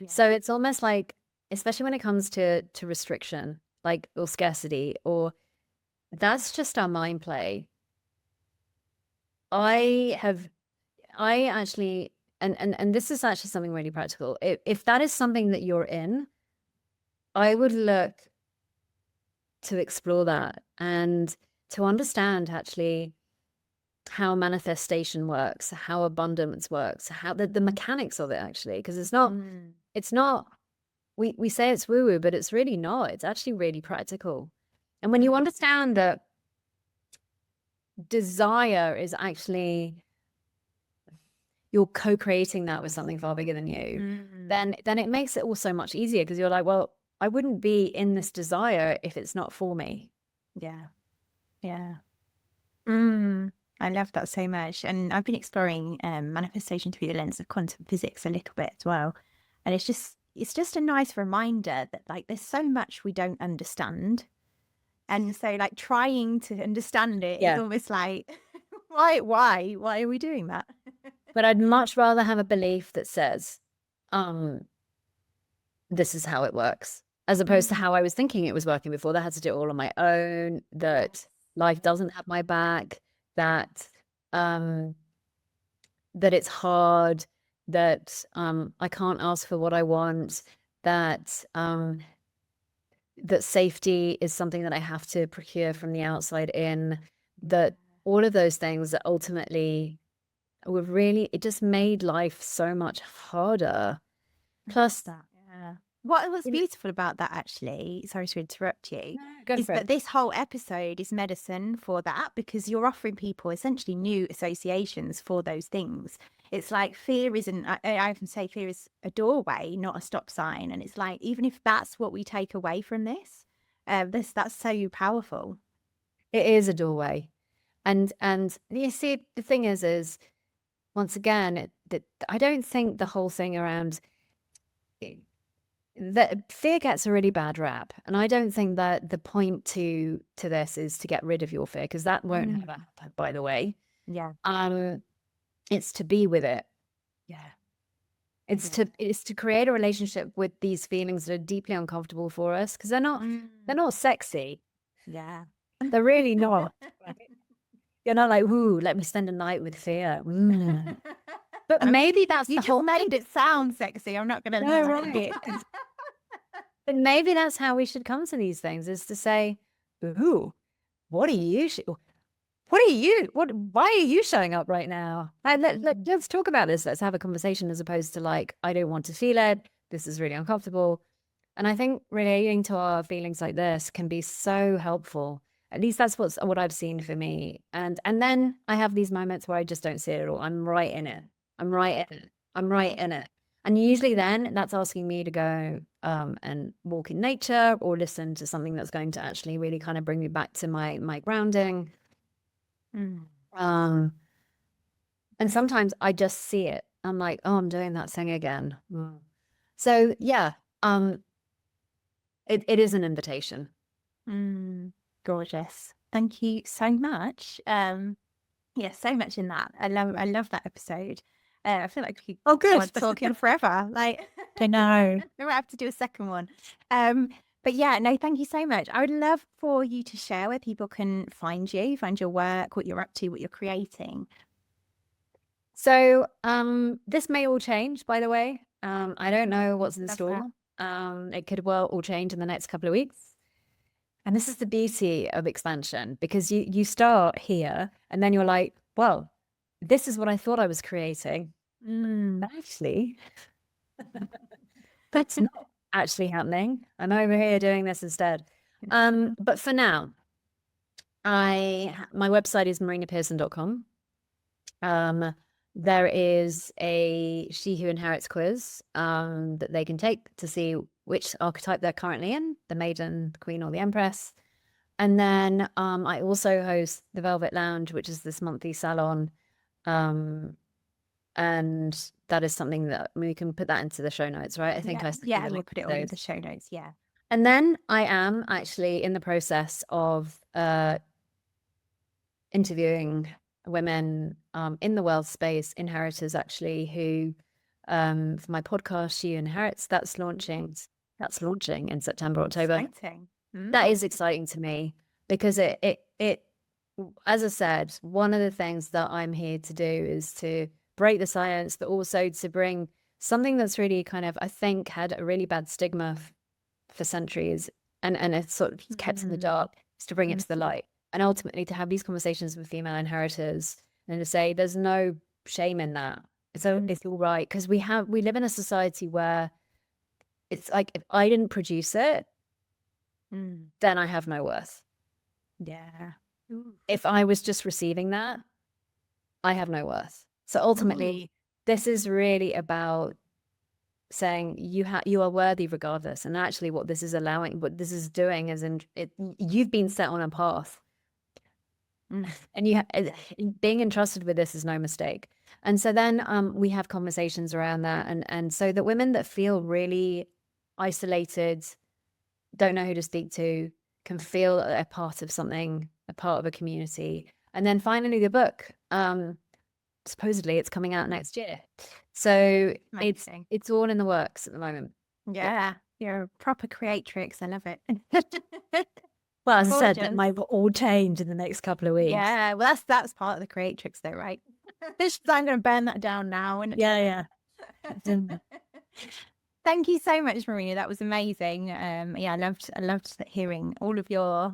So it's almost like, especially when it comes to restriction, like, or scarcity, or that's just our mind play. I actually, and this is actually something really practical. If that is something that you're in, I would look to explore that and to understand actually how manifestation works, how abundance works, how the mechanics of it actually, because it's not, we say it's woo-woo, but it's really not. It's actually really practical. And when you understand that desire is actually, you're co-creating that with something far bigger than you, then it makes it all so much easier, because you're like, well, I wouldn't be in this desire if it's not for me. Yeah. Yeah. I love that so much. And I've been exploring manifestation through the lens of quantum physics a little bit as well. And it's just a nice reminder that like there's so much we don't understand. And so like trying to understand it is almost like why are we doing that? But I'd much rather have a belief that says, this is how it works, as opposed to how I was thinking it was working before. That I had to do it all on my own, that life doesn't have my back, that it's hard, that I can't ask for what I want, that that safety is something that I have to procure from the outside in, that all of those things that ultimately were really, it just made life so much harder. Plus that, what was beautiful about that, actually, sorry to interrupt you, is that this whole episode is medicine for that, because you're offering people essentially new associations for those things. It's like fear isn't, I often say fear is a doorway, not a stop sign. And it's like, even if that's what we take away from this, that's so powerful. It is a doorway. And you see, the thing is once again, that I don't think the whole thing around that fear gets a really bad rap. And I don't think that the point to this is to get rid of your fear, because that won't ever happen, by the way. Yeah. It's to be with it. Yeah. It's to create a relationship with these feelings that are deeply uncomfortable for us, because they're not sexy. Yeah. They're really not. You're not like, ooh, let me spend a night with fear. But maybe that's you the whole made it sound sexy. I'm not gonna right. But maybe that's how we should come to these things, is to say, ooh, why are you showing up right now? And let's talk about this. Let's have a conversation, as opposed to like, I don't want to feel it. This is really uncomfortable. And I think relating to our feelings like this can be so helpful. At least that's what I've seen for me. And then I have these moments where I just don't see it at all. I'm right in it. I'm right in it. And usually then that's asking me to go and walk in nature, or listen to something that's going to actually really kind of bring me back to my grounding. And sometimes I just see it. I'm like, oh, I'm doing that thing again. So yeah, it is an invitation. Gorgeous. Thank you so much. Yeah, so much in that. I love that episode. I feel like we could talking forever. Like, I know. We might have to do a second one. But yeah, no, thank you so much. I would love for you to share where people can find you, find your work, what you're up to, what you're creating. So this may all change, by the way. I don't know what's in store. It could well all change in the next couple of weeks. And this is the beauty of expansion, because you start here and then you're like, well, this is what I thought I was creating. But actually, that's not actually happening. I'm over here doing this instead. But for now, my website is marinapearson.com. There is a She Who Inherits quiz that they can take to see which archetype they're currently in, the Maiden, the Queen, or the Empress. And then I also host the Velvet Lounge, which is this monthly salon And that is something that we can put that into the show notes, right? I think I sent you the we'll link put it to all in those. the show notes. Yeah. And then I am actually in the process of interviewing women in the wealth space, inheritors actually, who for my podcast, She Inherits, that's launching in September, October. Exciting. That is exciting to me because it as I said, one of the things that I'm here to do is to break the science, but also to bring something that's really kind of, I think, had a really bad stigma for centuries and it's sort of kept in the dark, is to bring it to the light. And ultimately to have these conversations with female inheritors and to say there's no shame in that. It's all right. Because we live in a society where it's like, if I didn't produce it, then I have no worth. Yeah. If I was just receiving that, I have no worth. So ultimately, this is really about saying you are worthy regardless. And actually what this is doing is you've been set on a path. And being entrusted with this is no mistake. And so then we have conversations around that. And so the women that feel really isolated, don't know who to speak to, can feel a part of something, a part of a community. And then finally the book, supposedly it's coming out next year. So it's all in the works at the moment. Yeah. You're a proper creatrix. I love it. Well, as I said, that might all change in the next couple of weeks. Yeah, well, that's part of the creatrix, though, right? I'm going to burn that down now. And yeah. Thank you so much, Marina. That was amazing. Yeah, I loved hearing all of your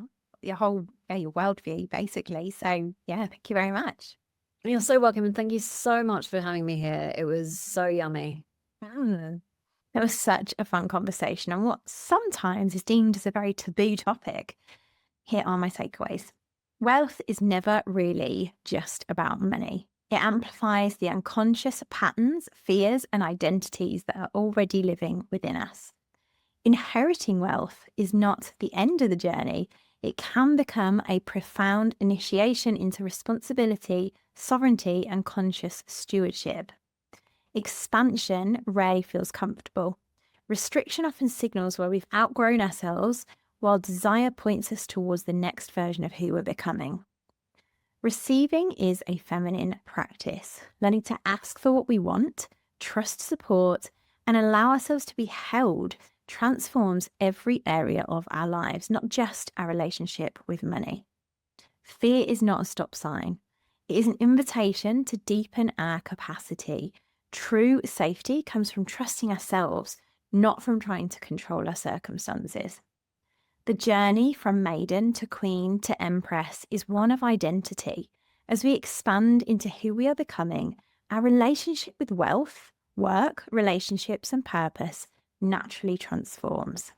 whole your worldview, basically. So yeah, thank you very much. You're so welcome, and thank you so much for having me here. It was so yummy. It was such a fun conversation on what sometimes is deemed as a very taboo topic. Here are my takeaways. Wealth is never really just about money. It amplifies the unconscious patterns, fears, and identities that are already living within us. Inheriting wealth is not the end of the journey. It can become a profound initiation into responsibility, sovereignty, and conscious stewardship. Expansion rarely feels comfortable. Restriction often signals where we've outgrown ourselves, while desire points us towards the next version of who we're becoming. Receiving is a feminine practice, learning to ask for what we want, trust support, and allow ourselves to be held transforms every area of our lives, not just our relationship with money. Fear is not a stop sign. It is an invitation to deepen our capacity. True safety comes from trusting ourselves, not from trying to control our circumstances. The journey from maiden to queen to empress is one of identity. As we expand into who we are becoming, our relationship with wealth, work, relationships, and purpose naturally transforms.